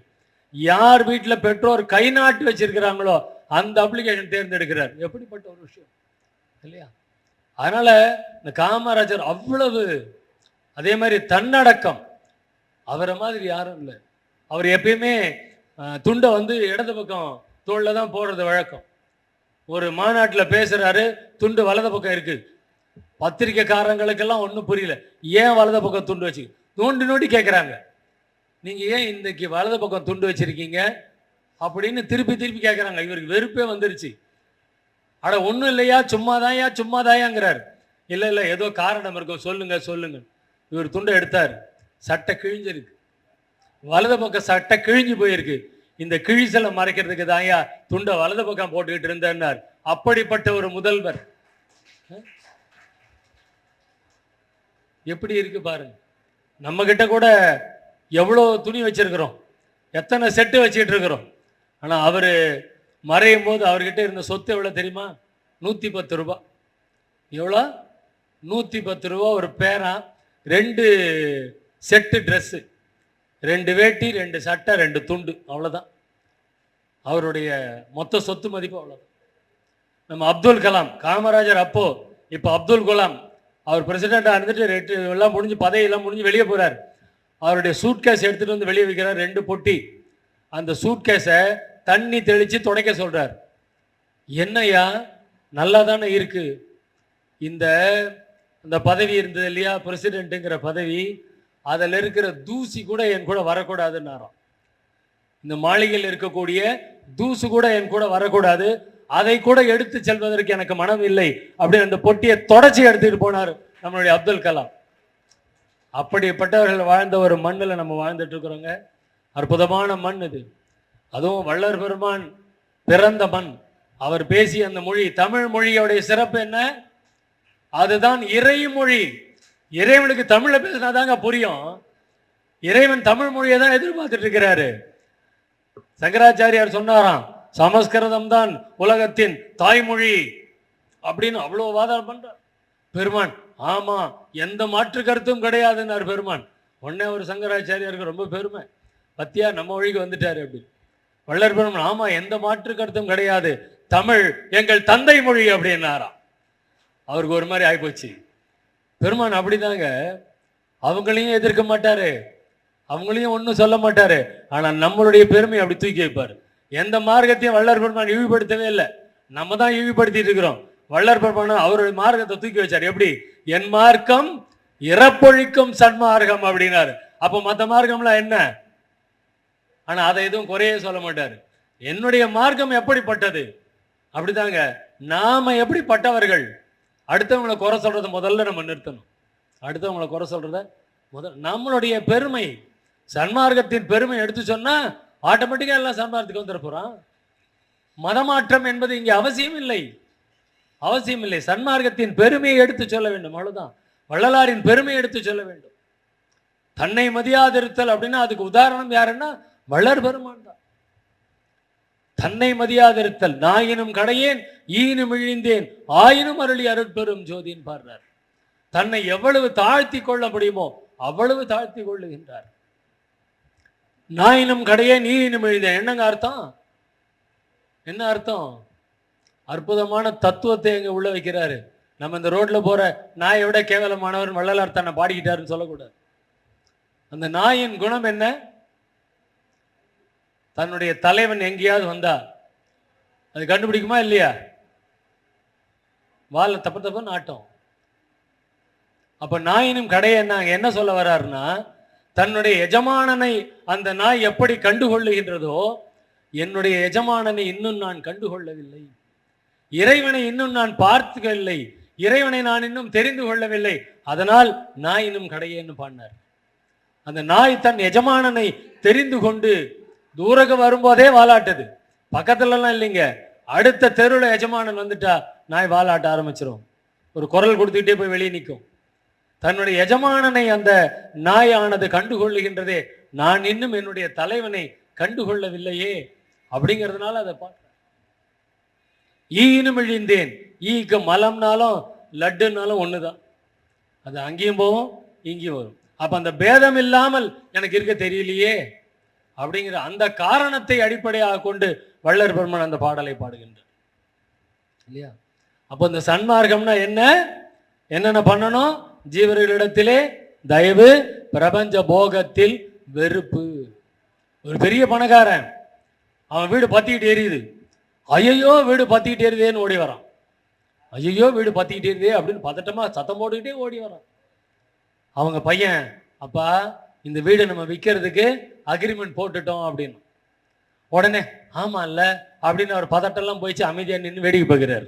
யார் வீட்டுல பெற்றோர் கை நாட்டு வச்சிருக்கிறாங்களோ அந்த அப்ளிகேஷன் தேர்ந்தெடுக்கிறார். எப்படிப்பட்ட ஒரு விஷயம் இல்லையா? அதனால இந்த காமராஜர் அவ்வளவு, அதே மாதிரி தன்னடக்கம், அவரை மாதிரி யாரும் இல்லை. அவர் எப்பயுமே துண்டை இடது பக்கம் தோளில் தான் போடுறது வழக்கம். ஒரு மாநாட்டில் பேசுறாரு, துண்டு வலது பக்கம் இருக்கு. பத்திரிக்கைக்காரங்களுக்கெல்லாம் ஒன்றும் புரியல, ஏன் வலது பக்கம் துண்டு வச்சு நோண்டி நோண்டி கேட்குறாங்க. நீங்க ஏன் இன்னைக்கு வலது பக்கம் துண்டு வச்சிருக்கீங்க அப்படின்னு திருப்பி திருப்பி கேட்குறாங்க. இவருக்கு வெறுப்பே வந்துருச்சு. அட ஒன்றும் இல்லையா, சும்மாதாயாங்கிறார். இல்லை இல்லை ஏதோ காரணம் இருக்கும், சொல்லுங்க சொல்லுங்க. இவர் துண்டை எடுத்தார், சட்டை கிழிஞ்சிருக்கு, வலது பக்கம் சட்டை கிழிஞ்சு போயிருக்கு. இந்த கிழிசலை மறைக்கிறதுக்கு தாயா துண்டை வலது பக்கம் போட்டுக்கிட்டு இருந்தார். அப்படிப்பட்ட ஒரு முதல்வர் எப்படி இருக்கு பாருங்க. நம்ம கிட்ட கூட எவ்வளோ துணி வச்சிருக்கிறோம், எத்தனை செட்டு வச்சுக்கிட்டு இருக்கிறோம். ஆனால் அவர் மறையும் போது அவர்கிட்ட இருந்த சொத்து எவ்வளோ தெரியுமா? 110 ரூபா. எவ்வளோ? 110 ரூபா. ஒரு பேரா, 2 செட்டு ட்ரெஸ்ஸு, 2 வேட்டி, 2 சட்டை, 2 துண்டு, அவ்வளோதான் அவருடைய மொத்த சொத்து மதிப்பு. அவ்வளோதான். நம்ம அப்துல் கலாம், காமராஜர் அப்போ, இப்போ அப்துல் கலாம், அவர் பிரசிடெண்ட்டாக இருந்துட்டு எல்லாம் முடிஞ்சு பதவியெல்லாம் முடிஞ்சு வெளியே போகிறார். அவருடைய சூட்கேஸ் எடுத்துகிட்டு வந்து வெளியே வைக்கிறார், 2 பொட்டி. அந்த சூட்கேஸை தண்ணி தெளித்து துடைக்க சொல்கிறார். என்னையா நல்லா தானே இருக்கு, இந்த பதவி இருந்தது இல்லையா, பிரசிடெண்ட்டுங்கிற பதவி, அதில் இருக்கிற தூசி கூட என் கூட வரக்கூடாதுன்னாராம். இந்த மாளிகையில் இருக்கக்கூடிய தூசு கூட என் கூட வரக்கூடாது, அதை கூட எடுத்து செல்வதற்கு எனக்கு மனம் இல்லை அப்படின்னு அந்த பொட்டியை தொடச்சி எடுத்துட்டு போனார் நம்மளுடைய அப்துல் கலாம். அப்படிப்பட்டவர்கள் வாழ்ந்த ஒரு மண்ணில் நம்ம வாழ்ந்துட்டு இருக்கிறோங்க. அற்புதமான மண் இது. அதுவும் வள்ளல் பெருமான் பிறந்த மண். அவர் பேசிய அந்த மொழி, தமிழ் மொழியோடைய சிறப்பு என்ன? அதுதான் இறைமொழி. இறைவனுக்கு தமிழ்ல பேசினாதாங்க புரியும். இறைவன் தமிழ் மொழியை தான் எதிர்பார்த்துட்டு இருக்கிறாரு. சங்கராச்சாரியார் சொன்னாராம், சமஸ்கிருதம் தான் உலகத்தின் தாய்மொழி அப்படின்னு அவ்வளவு வாதம் பண்றார் பெருமான். ஆமா, எந்த மாற்று கருத்தும் கிடையாதுன்னார் பெருமான். உடனே ஒரு சங்கராச்சாரியாருக்கு ரொம்ப பெருமை, பத்தியா நம்ம வழிக்கு வந்துட்டாரு அப்படி. வள்ளல் பெருமான், ஆமா எந்த மாற்று கருத்தும் கிடையாது, தமிழ் எங்கள் தந்தை மொழி அப்படின்னாராம். அவருக்கு ஒரு மாதிரி ஆயிப்போச்சு. பெருமான் அப்படிதாங்க, அவங்களையும் எதிர்க்க மாட்டாரு, அவங்களையும் ஒன்றும் சொல்ல மாட்டாரு. ஆனா நம்மளுடைய பெருமை அப்படி தூக்கி வைப்பாரு. எந்த மார்க்கத்தையும் வள்ளல் பெருமான் இழிவுபடுத்தவே இல்லை, நம்ம தான் இழிவுபடுத்திட்டு இருக்கிறோம். வள்ளல் பெருமான் அவருடைய மார்க்கத்தை தூக்கி வச்சார். எப்படி? என் மார்க்கம் இறப்பொழிக்கும் சன்மார்க்கம் அப்படின்னாரு. அப்போ மற்ற மார்க்கம்லாம் என்ன? ஆனா அதை எதுவும் குறைய சொல்ல மாட்டாரு. என்னுடைய மார்க்கம் எப்படிப்பட்டது அப்படிதாங்க. நாம எப்படிப்பட்டவர்கள், அடுத்தவங்களை குறை சொல்றதை முதல்ல நம்ம நிறுத்தணும். அடுத்தவங்களை குறை சொல்றத நம்மளுடைய பெருமை, சன்மார்க்கத்தின் பெருமை எடுத்து சொன்னா ஆட்டோமேட்டிக்கா எல்லாம் சன்மார்க்கத்துக்கு வந்துட போறான். மதமாற்றம் என்பது இங்கே அவசியம் இல்லை, அவசியம் இல்லை. சன்மார்க்கத்தின் பெருமையை எடுத்து சொல்ல வேண்டும், அவ்வளவுதான். வள்ளலாரின் பெருமையை எடுத்து சொல்ல வேண்டும். தன்னை மதியாதிருத்தல் அப்படின்னா அதுக்கு உதாரணம் யாருன்னா வள்ளல் பெருமான் தான். தன்னை மதியாதிருத்தல், நாயினும் கடையேன் ஈனும் இழிந்தேன் ஆயினும் அருளி அருட்பெரும் ஜோதின்னு பாடுறார். தன்னை எவ்வளவு தாழ்த்தி கொள்ள முடியுமோ அவ்வளவு தாழ்த்தி கொள்ளுகின்றார். நாயினும் கடையேன் ஈனும் இழிந்தேன் என்னங்க அர்த்தம்? என்ன அர்த்தம்? அற்புதமான தத்துவத்தை எங்க உள்ள வைக்கிறாரு. நம்ம இந்த ரோட்ல போற நாயை விட கேவலமானவர் வள்ளலார் தன்னை பாடிக்கிட்டாருன்னு சொல்லக்கூடாது. அந்த நாயின் குணம் என்ன? தன்னுடைய தலைவன் எங்கேயாவது வந்தா அது கண்டுபிடிக்குமா இல்லையா? வாழ தப்பு தப்புன்னு ஆட்டம். அப்ப நாயினும் கடையன்னாங்க. என்ன சொல்ல வர்றாருன்னா, தன்னுடைய எஜமானனை அந்த நாய் எப்படி கண்டுகொள்ளுகின்றதோ, என்னுடைய எஜமானனை இன்னும் நான் கண்டுகொள்ளவில்லை, இறைவனை இன்னும் நான் பார்த்துக்கவில்லை, இறைவனை நான் இன்னும் தெரிந்து கொள்ளவில்லை, அதனால் நாயினும் கடையேன்னு பாடினார். அந்த நாய் தன் எஜமானனை தெரிந்து கொண்டு தூரக வரும்போதே வாலாட்டுது. பக்கத்துலலாம் இல்லைங்க, அடுத்த தெருவில் எஜமானன் வந்துட்டா நாய் வாலாட்ட ஆரம்பிச்சிடும். ஒரு குரல் கொடுத்துக்கிட்டே போய் வெளியே நிற்கும். தன்னுடைய எஜமானனை அந்த நாயானது கண்டுகொள்ளுகின்றதே, நான் இன்னும் என்னுடைய தலைவனை கண்டுகொள்ளவில்லையே அப்படிங்கிறதுனால அதை பார்க்க. ஈனும் இழிந்தேன், ஈக்கு மலம்னாலும் லட்டுனாலும் ஒண்ணுதான், அது அங்கேயும் போகும் இங்கேயும் வரும். அப்ப அந்த பேதம் இல்லாமல் எனக்கு இருக்க தெரியலையே அப்படிங்கிற அந்த காரணத்தை அடிப்படையாக கொண்டு வள்ளல் பெருமான் அந்த பாடலை பாடுகின்றார் இல்லையா? அப்போ இந்த சன்மார்க்கம்னா என்னென்ன பண்ணணும்? ஜீவர்களிடத்திலே தயவு, பிரபஞ்ச போகத்தில் வெறுப்பு. ஒரு பெரிய பணக்காரன், அவன் வீடு பத்திக்கிட்டு எரியுது, ஐயோ வீடு பத்திக்கிட்டு எரியுதேன்னு ஓடி வரான். ஐயோ வீடு பத்திக்கிட்டு எரியுதே அப்படின்னு பதட்டமா சத்தம் போட்டுக்கிட்டே ஓடி வரான். அவங்க பையன், அப்பா இந்த வீடு நம்ம விற்கிறதுக்கு அக்ரிமெண்ட் போட்டுட்டோம் அப்படின்னு. உடனே ஆமா இல்ல அப்படின்னு அவர் பதட்டெல்லாம் போயிடுச்சு, அமைதியா நின்று வேடிக்கை பார்க்கிறார்.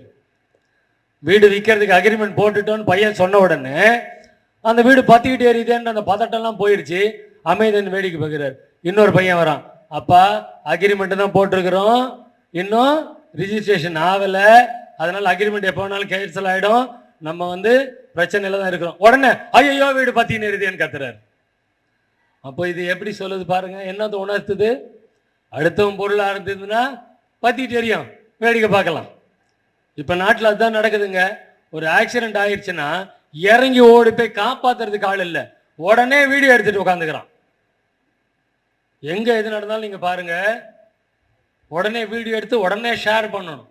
வீடு விற்கிறதுக்கு அக்ரிமெண்ட் போட்டுட்டோன்னு பையன் சொன்ன உடனே அந்த வீடு பத்திக்கிட்டு எரியுதேன்னு அந்த பதட்டெல்லாம் போயிடுச்சு, அமைதியான்னு வேடிக்கை பார்க்கிறார். இன்னொரு பையன் வரான், அப்பா அக்ரிமெண்ட் தான் போட்டிருக்கிறோம், இன்னும் ரிஜிஸ்ட்ரேஷன் ஆகல, அதனால அக்ரிமெண்ட் எப்போ வேணாலும் கேன்சல் ஆயிடும், நம்ம பிரச்சனையில தான் இருக்கிறோம். உடனே ஐயோ வீடு பத்தின்னு எரியுதேன்னு கத்துறாரு. அப்போ இது எப்படி சொல்லுது பாருங்க, என்னது உணர்த்துது? அடுத்தவன் பொருளா இருந்ததுன்னா பத்திட்டு எரியும், வேடிக்கை பார்க்கலாம். இப்ப நாட்டில் அதுதான் நடக்குதுங்க. ஒரு ஆக்சிடென்ட் ஆயிடுச்சுன்னா இறங்கி ஓடி போய் காப்பாத்துறதுக்கு ஆள் இல்லை, உடனே வீடியோ எடுத்துட்டு உட்காந்துக்கிறான். எங்க எது நடந்தாலும் நீங்க பாருங்க, உடனே வீடியோ எடுத்து உடனே ஷேர் பண்ணணும்.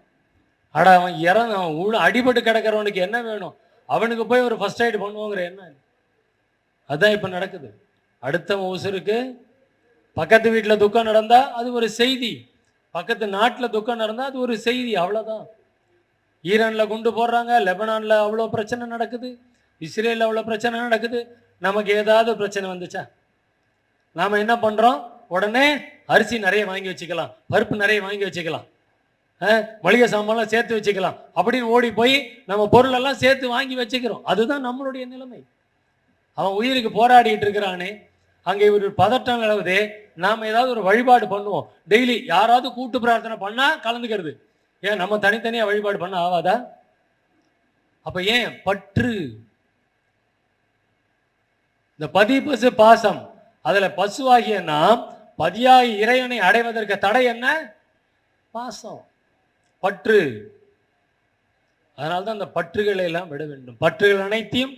அட அவன் அடிபட்டு கிடக்கிறவனுக்கு என்ன வேணும், அவனுக்கு போய் ஒரு ஃபர்ஸ்ட் எய்ட் பண்ணுவோங்கிற என்ன? அதுதான் இப்ப நடக்குது. அடுத்தவன் உசுருக்கு பக்கத்து வீட்டில் துக்கம் நடந்தா அது ஒரு செய்தி, பக்கத்து நாட்டில் துக்கம் நடந்தா அது ஒரு செய்தி, அவ்வளவுதான். ஈரான்ல குண்டு போடுறாங்க, லெபனான்ல அவ்வளோ பிரச்சனை நடக்குது, இஸ்ரேலில் அவ்வளோ பிரச்சனை நடக்குது. நமக்கு ஏதாவது பிரச்சனை வந்துச்சா நாம என்ன பண்றோம்? உடனே அரிசி நிறைய வாங்கி வச்சுக்கலாம், பருப்பு நிறைய வாங்கி வச்சுக்கலாம், மளிகை சாமான்லாம் சேர்த்து வச்சுக்கலாம் அப்படின்னு ஓடி போய் நம்ம பொருள் எல்லாம் சேர்த்து வாங்கி வச்சுக்கிறோம். அதுதான் நம்மளுடைய நிலைமை. அவன் உயிருக்கு போராடிட்டு இருக்கிறானே, அங்கே ஒரு பதட்டம் நிலவுதே, நாம ஏதாவது ஒரு வழிபாடு பண்ணுவோம். டெய்லி யாராவது கூட்டு பிரார்த்தனை பண்ணா கலந்துக்கிறது, ஏன் நம்ம தனித்தனியா வழிபாடு பண்ண ஆவாதா? அப்ப ஏன் பற்று? இந்த பதி பசு பாசம், அதுல பசுவாகிய நாம் பதியாகி இறைவனை அடைவதற்கு தடை என்ன? பாசம், பற்று. அதனால்தான் அந்த பற்றுகளை எல்லாம் விட வேண்டும். பற்றுகள் அனைத்தையும்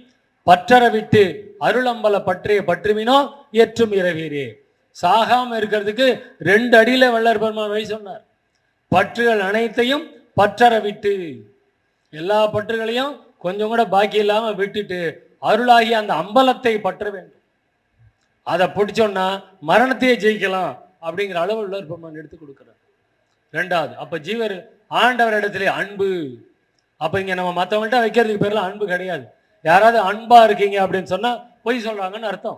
பற்றற விட்டு அருளம்பல பற்றிய பற்றுமினோ ஏற்றும் இரவீரே. சாகாம இருக்கிறதுக்கு 2 அடியில வள்ளல் பெருமான் வழி சொன்னார். பற்றுகள் அனைத்தையும் பற்றற விட்டு, எல்லா பற்றுகளையும் கொஞ்சம் கூட பாக்கி இல்லாம விட்டுட்டு அருளாகி அந்த அம்பலத்தை பற்ற வேண்டும். அதை பிடிச்சோன்னா மரணத்தையே ஜெயிக்கலாம் அப்படிங்கிற அளவு வள்ளல் பெருமான் எடுத்து கொடுக்கிறார். 2வது, அப்ப ஜீவர் ஆண்டவர் இடத்துல அன்பு. அப்ப இங்க நம்ம மற்றவங்கள்ட்ட வைக்கிறதுக்கு பேர்ல அன்பு கிடையாது. யாராவது அன்பா இருக்கீங்க அப்படின்னு சொன்னா பொய் சொல்றாங்கன்னு அர்த்தம்,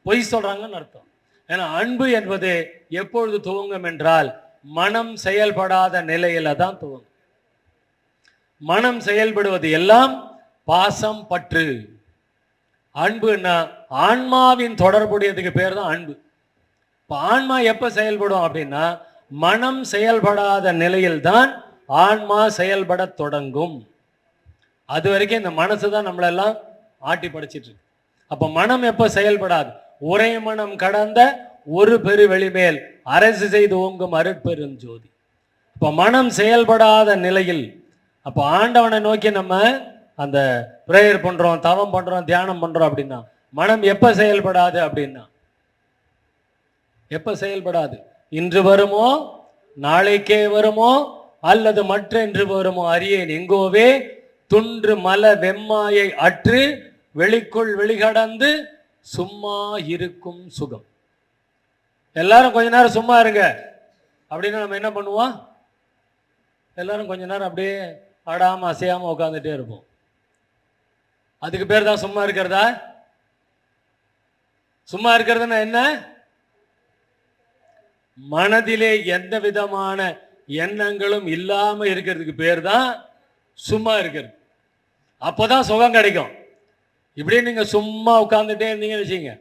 பொய் சொல்றாங்கன்னு அர்த்தம். ஏன்னா அன்பு என்பது எப்பொழுது துவங்கும் என்றால் மனம் செயல்படாத நிலையில தான் துவங்கும். மனம் செயல்படுவது எல்லாம் பாசம், பற்று. அன்புன்னா ஆன்மாவின் தொடர்புடையதுக்கு பேர் தான் அன்பு. இப்ப ஆன்மா எப்ப செயல்படும் அப்படின்னா மனம் செயல்படாத நிலையில் தான் ஆன்மா செயல்பட தொடங்கும். அது வரைக்கும் இந்த மனசு தான் நம்மளெல்லாம் ஆட்டி படைச்சிட்டு இருக்கு. அப்ப மனம் எப்ப செயல்படாது? ஒரே மனம் கடந்த ஒரு பெரு வெளிமேல் அரசு செய்து ஓங்கும் அருட்பெரும் ஜோதி. இப்ப மனம் செயல்படாத நிலையில், அப்ப ஆண்டவனை நோக்கி நம்ம அந்த பிரேயர் பண்றோம், தவம் பண்றோம், தியானம் பண்றோம் அப்படின்னா மனம் எப்ப செயல்படாது அப்படின்னா, எப்ப செயல்படாது? இன்று வருமோ, நாளைக்கே வருமோ, அல்லது மற்றென்று வருமோ அறியேன் எங்கோவே துன்று மல வெம்மாயை அற்று வெளிக்குள் வெளிகடந்து சும்மா இருக்கும் சுகம். எல்லாரும் கொஞ்ச நேரம் சும்மா இருங்க அப்படின்னா நம்ம என்ன பண்ணுவோம்? எல்லாரும் கொஞ்ச நேரம் அப்படியே ஆடாம அசையாம உட்காந்துட்டே இருப்போம். அதுக்கு பேர் தான் சும்மா இருக்கிறதா? சும்மா இருக்கிறதுனா என்ன? மனதிலே எந்த விதமான எண்ணங்களும் இல்லாம இருக்கிறதுக்கு பேர் தான் சும்மா இருக்கிறது. அப்போதான் சுகம் கிடைக்கும். இப்படியே நீங்க சும்மா உட்கார்ந்துட்டே இருந்தீங்கன்னு வச்சுங்க,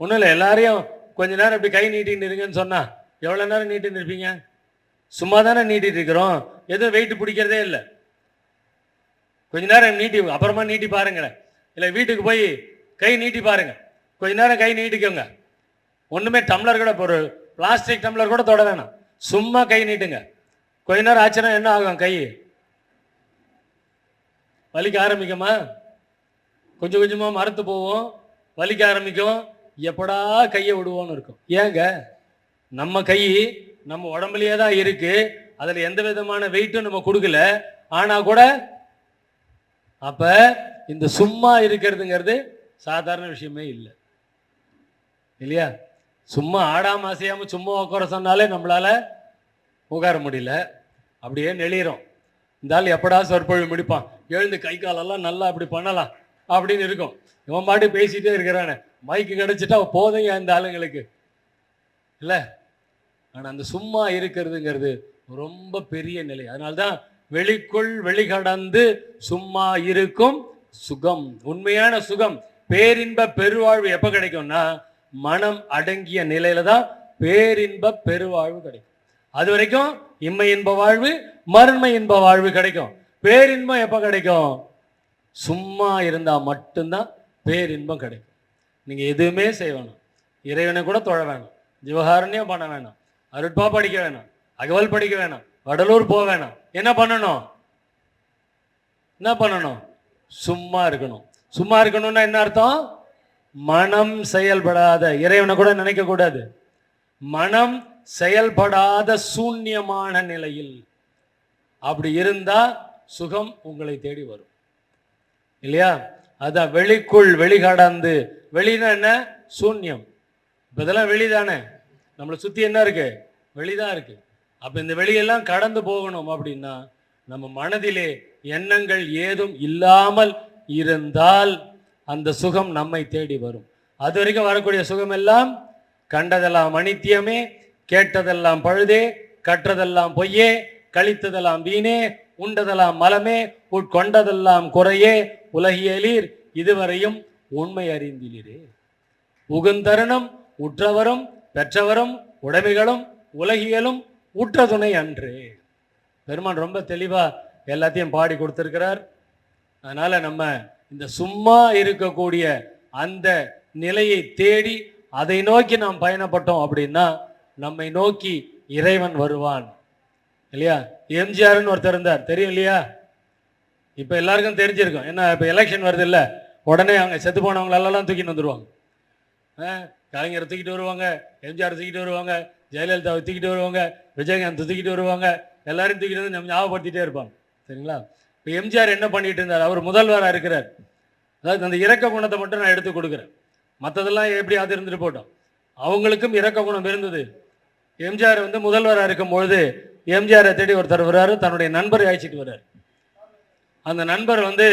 ஒன்றும் இல்லை, எல்லாரையும் கொஞ்ச நேரம் இப்படி கை நீட்டின்னு இருங்கன்னு சொன்னா எவ்வளோ நேரம் நீட்டின்னு இருப்பீங்க? சும்மா தானே நீட்டிட்டு இருக்கிறோம், எதுவும் வெயிட் பிடிக்கிறதே இல்லை. கொஞ்ச நேரம் நீட்டி அப்புறமா நீட்டி பாருங்களேன். இல்லை வீட்டுக்கு போய் கை நீட்டி பாருங்க, கொஞ்ச நேரம் கை நீட்டிக்கோங்க. ஒன்றுமே டம்ளர் கூட, ஒரு பிளாஸ்டிக் டம்ளர் கூட தொட வேணாம், சும்மா கை நீட்டுங்க. கொஞ்ச நேரம் ஆச்சுன்னா என்ன ஆகும்? கை வலிக்க ஆரம்பிக்குமா? கொஞ்சம் கொஞ்சமாக மறுத்து போவோம், வலிக்க ஆரம்பிக்கும். எப்படா கையை விடுவோன்னு இருக்கும். ஏங்க, நம்ம கை நம்ம உடம்புலயே தான் இருக்கு, அதில் எந்த விதமான வெயிட்டும் நம்ம கொடுக்கல. ஆனால் கூட அப்ப இந்த சும்மா இருக்கிறதுங்கிறது சாதாரண விஷயமே இல்லை, இல்லையா? சும்மா ஆடாம அசையாம சும்மா உட்கார சொன்னாலே நம்மளால உட்கார முடியல, அப்படியே நெளிகிறோம். இந்த ஆள் எப்படா சொற்பொழிவு முடிப்பான், எழுந்து கை காலெல்லாம் நல்லா அப்படி பண்ணலாம் அப்படின்னு இருக்கும். இவன் பாட்டு பேசிட்டே இருக்கிறானே, மைக்கு கிடைச்சிட்டா போதுங்க இந்த ஆளுங்களுக்கு, இல்லை? ஆனால் அந்த சும்மா இருக்கிறதுங்கிறது ரொம்ப பெரிய நிலை. அதனால்தான் வெளிக்குள் வெளிகடந்து சும்மா இருக்கும் சுகம், உண்மையான சுகம், பேரின்ப பெருவாழ்வு எப்ப கிடைக்கும்னா மனம் அடங்கிய நிலையில தான் பேரின்ப பெருவாழ்வு கிடைக்கும். அது வரைக்கும் இம்மை இன்ப வாழ்வு, மறுமை இன்ப வாழ்வு கிடைக்கும். பேரின்பம் எப்ப கிடைக்கும்? சும்மா இருந்தா மட்டும்தான் பேரின்பம் கிடைக்கும். நீங்க எதுவுமே செய்ய வேணாம், இறைவனை கூட தொழ வேணாம், ஜீவகாரண்யம் பண்ண வேணாம், அருட்பா படிக்க வேணாம், அகவல் படிக்க வேணாம், வடலூர் போக வேணாம். என்ன பண்ணணும்? என்ன பண்ணணும்? சும்மா இருக்கணும். சும்மா இருக்கணும்னா என்ன அர்த்தம்? மனம் செயல்படாத, இறைவனை கூட நினைக்க கூடாது, மனம் செயல்படாத சூன்யமான நிலையில் அப்படி இருந்தா சுகம் உங்களை தேடி வரும், இல்லையா? அதான் வெளிக்குள் வெளிகடந்து. வெளினா என்ன? சூன்யம். இப்ப இதெல்லாம் வெளிதானே, நம்மளை சுத்தி என்ன இருக்கு? வெளிதான் இருக்கு. அப்ப இந்த வெளியெல்லாம் கடந்து போகணும் அப்படின்னா நம்ம மனதிலே எண்ணங்கள் ஏதும் இல்லாமல் இருந்தால் அந்த சுகம் நம்மை தேடி வரும். அது வரைக்கும் வரக்கூடிய சுகம் எல்லாம் கண்டதெல்லாம் அனித்தியமே, கேட்டதெல்லாம் பழுதே, கற்றதெல்லாம் பொய்யே, கழித்ததெல்லாம் வீணே, உண்டதெல்லாம் மலமே, உட்கொண்டதெல்லாம் குறையே, உலகியலீர் இதுவரையும் உண்மை அறிந்திலீரே. உகுந்தருணம் உற்றவரும் பெற்றவரும் உடைமைகளும் உலகியலும் உற்ற துணை அன்று. பெருமான் ரொம்ப தெளிவா எல்லாத்தையும் பாடி கொடுத்திருக்கிறார். அதனால நம்ம இந்த சும்மா இருக்கக்கூடிய அந்த நிலையை தேடி அதை நோக்கி நாம் பயணப்பட்டோம் அப்படின்னா நம்மை நோக்கி இறைவன் வருவான், இல்லையா? எம்ஜிஆர்னு ஒருத்தர் இருந்தார், தெரியும் இல்லையா? இப்ப எல்லாருக்கும் தெரிஞ்சிருக்கும். என்ன, இப்ப எலெக்ஷன் வருது இல்ல, உடனே அவங்க செத்து போனவங்களெல்லாம் தூக்கிட்டு வந்துருவாங்க. கலைஞரை தூக்கிட்டு வருவாங்க, எம்ஜிஆர் தூக்கிட்டு வருவாங்க, ஜெயலலிதாவை தூக்கிட்டு வருவாங்க, விஜயகாந்த் தூக்கிட்டு வருவாங்க, எல்லாரையும் தூக்கிட்டு வந்து நம்ம ஞாபகப்படுத்திட்டே இருப்பாங்க, சரிங்களா? இப்போ எம்ஜிஆர் என்ன பண்ணிட்டு இருந்தார்? அவர் முதல்வராக இருக்கிறார். அதாவது அந்த இரக்க குணத்தை மட்டும் நான் எடுத்து கொடுக்குறேன், மற்றதெல்லாம் எப்படி அது இருந்துட்டு போட்டோம். அவங்களுக்கும் இரக்க குணம் இருந்தது. எம்ஜிஆர் வந்து முதல்வராக இருக்கும் பொழுது எம்ஜிஆரை தேடி ஒருத்தர் வர்றாரு, தன்னுடைய நண்பரை அழைச்சிட்டு வர்றாரு. அந்த நண்பர் வந்து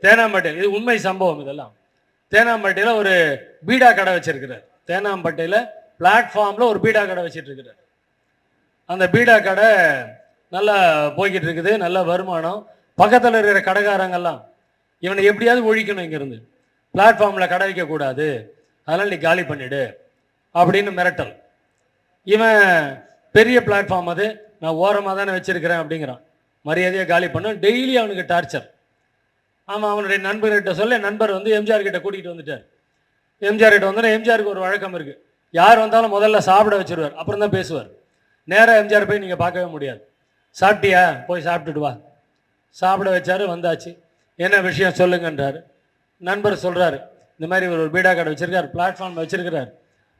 தேனாம்பேட்டையில், இது உண்மை சம்பவம், இதெல்லாம் தேனாம்பேட்டையில் ஒரு பீடா கடை வச்சிருக்கிறார். தேனாம்பேட்டையில் பிளாட்ஃபார்மில் ஒரு பீடா கடை வச்சிட்டு இருக்கிறார். அந்த பீடா கடை நல்லா போய்கிட்டு இருக்குது, நல்ல வருமானம். பக்கத்தில் இருக்கிற கடைக்காரங்கெல்லாம் இவனை எப்படியாவது ஒழிக்கணும், இங்கேருந்து பிளாட்ஃபார்மில் கடை வைக்கக்கூடாது, அதனால் நீ காலி பண்ணிடு அப்படின்னு மிரட்டல். இவன் பெரிய பிளாட்ஃபார்ம், அது நான் ஓரமாக தானே வச்சிருக்கிறேன் அப்படிங்கிறான். மரியாதையாக காலி பண்ணும், டெய்லி அவனுக்கு டார்ச்சர். ஆமாம், அவனுடைய நண்பர்கிட்ட சொல்ல, நண்பர் வந்து எம்ஜிஆர் கிட்ட கூட்டிகிட்டு வந்துட்டார். எம்ஜிஆர் கிட்ட வந்தோன்னா எம்ஜிஆருக்கு ஒரு வழக்கம் இருக்குது, யார் வந்தாலும் முதல்ல சாப்பிட வச்சிருவார், அப்புறம் தான் பேசுவார். நேராக எம்ஜிஆர் போய் நீங்கள் பார்க்கவே முடியாது. சாப்பிட்டியா, போய் சாப்பிட்டுட்டு வா. சாப்பிட வச்சாரு, வந்தாச்சு. என்ன விஷயம் சொல்லுங்கன்றாரு. நண்பர் சொல்கிறாரு, இந்த மாதிரி ஒரு பீடா கடை வச்சிருக்காரு, பிளாட்ஃபார்ம் வச்சிருக்கிறார்,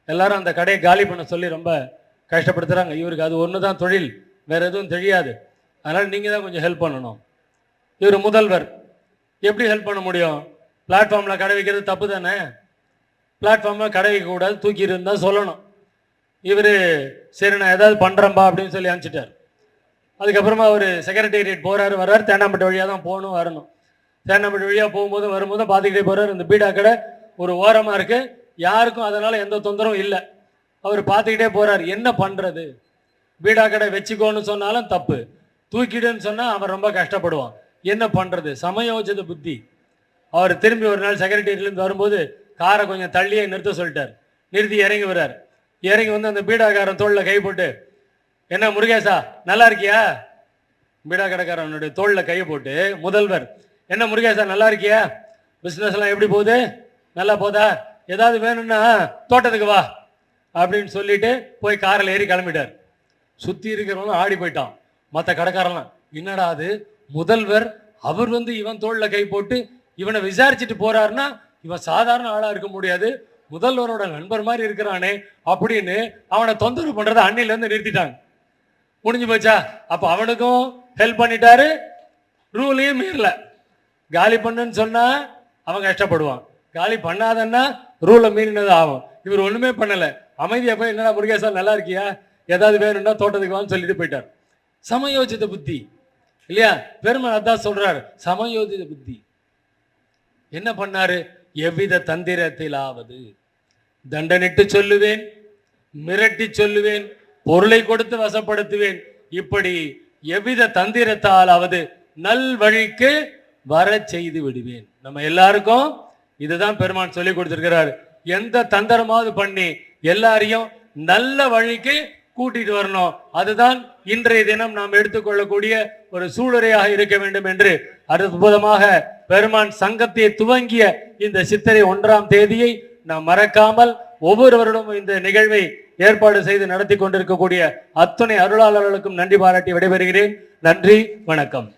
எல்லாரும் அந்த கடையை காலி பண்ண சொல்லி ரொம்ப கஷ்டப்படுத்துகிறாங்க. இவருக்கு அது ஒன்று தான் தொழில், வேறு எதுவும் தெரியாது, அதனால் நீங்கள் தான் கொஞ்சம் ஹெல்ப் பண்ணணும். இவர் முதல்வர், எப்படி ஹெல்ப் பண்ண முடியும்? பிளாட்ஃபார்மில் கடை வைக்கிறது தப்பு தானே, பிளாட்ஃபார்மில் கடை வைக்கக்கூடாது, தூக்கி இருந்தால் சொல்லணும். இவர் சரி நான் ஏதாவது பண்ணுறேன்பா அப்படின்னு சொல்லி அனுப்பிச்சிட்டார். அதுக்கப்புறமா அவர் செக்ரட்டேரியட் போகிறாரு, வர்றாரு. தேனாம்பேட்டை வழியாக தான் போகணும் வரணும். தேனாம்பேட்டை வழியாக போகும்போது வரும்போது பார்த்துக்கிட்டே போகிறார். இந்த பீடா கடை ஒரு ஓரமாக இருக்குது, யாருக்கும் அதனால் எந்த தொந்தரவும் இல்லை. அவர் பார்த்துக்கிட்டே போகிறார். என்ன பண்ணுறது? பீடா கடை வச்சுக்கோன்னு சொன்னாலும் தப்பு, தூக்கிடுன்னு சொன்னால் அவன் ரொம்ப கஷ்டப்படுவான். என்ன பண்ணுறது? சமயோஜித புத்தி. அவர் திரும்பி ஒரு நாள் செக்ரட்டேரியட்லேருந்து வரும்போது காரை கொஞ்சம் தள்ளியே நிறுத்த சொல்லிட்டார். நிறுத்தி இறங்கி வர்றார். இறங்கி வந்து அந்த பீடாக்காரன் தோளில் கை போட்டு, என்ன முருகேசா நல்லா இருக்கியா? பீடா கடைக்காரனுடைய தோளில் கை போட்டு முதல்வர், என்ன முருகேசா நல்லா இருக்கியா? பிஸ்னஸ் எல்லாம் எப்படி போகுது? நல்லா போதா? ஏதாவது வேணும்னா தோட்டத்துக்கு வா அப்படின்னு சொல்லிட்டு போய் காரில் ஏறி கிளம்பிட்டார். சுற்றி இருக்கிறவங்களும் ஆடி போயிட்டான். மற்ற கடைக்காரெல்லாம், என்னடா அது முதல்வர், அவர் வந்து இவன் தோளில் கை போட்டு இவனை விசாரிச்சுட்டு போறாருன்னா இவன் சாதாரண ஆளாக இருக்க முடியாது, முதல்வரோட நண்பர் மாதிரி இருக்கிறானே அப்படின்னு அவனை தொந்தரவு பண்றதை அன்னையிலேருந்து நிறுத்திட்டாங்க. முடிஞ்சு போச்சா? அப்போ அவனுக்கும் ஹெல்ப் பண்ணிட்டாரு, ரூலையும் மீறல. காலி பண்ணுன்னு சொன்னா அவன் கஷ்டப்படுவான், காலி பண்ணாதன்னா ரூலை மீறினது ஆகும். இவர் ஒண்ணுமே பண்ணல, அமைதியா போய் என்னடா முருகேசா நல்லா இருக்கியா, ஏதாவது வேணும்னா தோட்டத்துக்கு வான்னு சொல்லிட்டு போயிட்டார். சமயோஜித புத்தி இல்லையா? பெருமாள் அதான் சொல்றாரு, சமயோஜித புத்தி. என்ன பண்ணாரு? எவ்வித தந்திரத்திலாவது தண்டனிட்டு சொல்லுவேன், மிரட்டி சொல்லுவேன், பொருளை கொடுத்து வசப்படுத்துவேன், இப்படி எவ்வித தந்திரத்தாலாவது நல் வழிக்கு வர செய்து விடுவேன். நம்ம எல்லாருக்கும் இதுதான் பெருமான் சொல்லி கொடுத்திருக்கிறார். எந்த தந்திரமாவது பண்ணி எல்லாரையும் நல்ல வழிக்கு கூட்டிட்டு வரணும். அதுதான் இன்றைய தினம் நாம் எடுத்துக்கொள்ளக்கூடிய ஒரு சூளுரையாக இருக்க வேண்டும் என்று அற்புதமாக பெருமான் சங்கத்தை துவங்கிய இந்த சித்திரை 1ஆம் தேதியை நாம் மறக்காமல் ஒவ்வொருவரிடம் இந்த நிகழ்வை ஏற்பாடு செய்து நடத்தி கொண்டிருக்கக்கூடிய அத்துணை அருளாளர்களுக்கும் நன்றி பாராட்டி விடைபெறுகிறேன். நன்றி, வணக்கம்.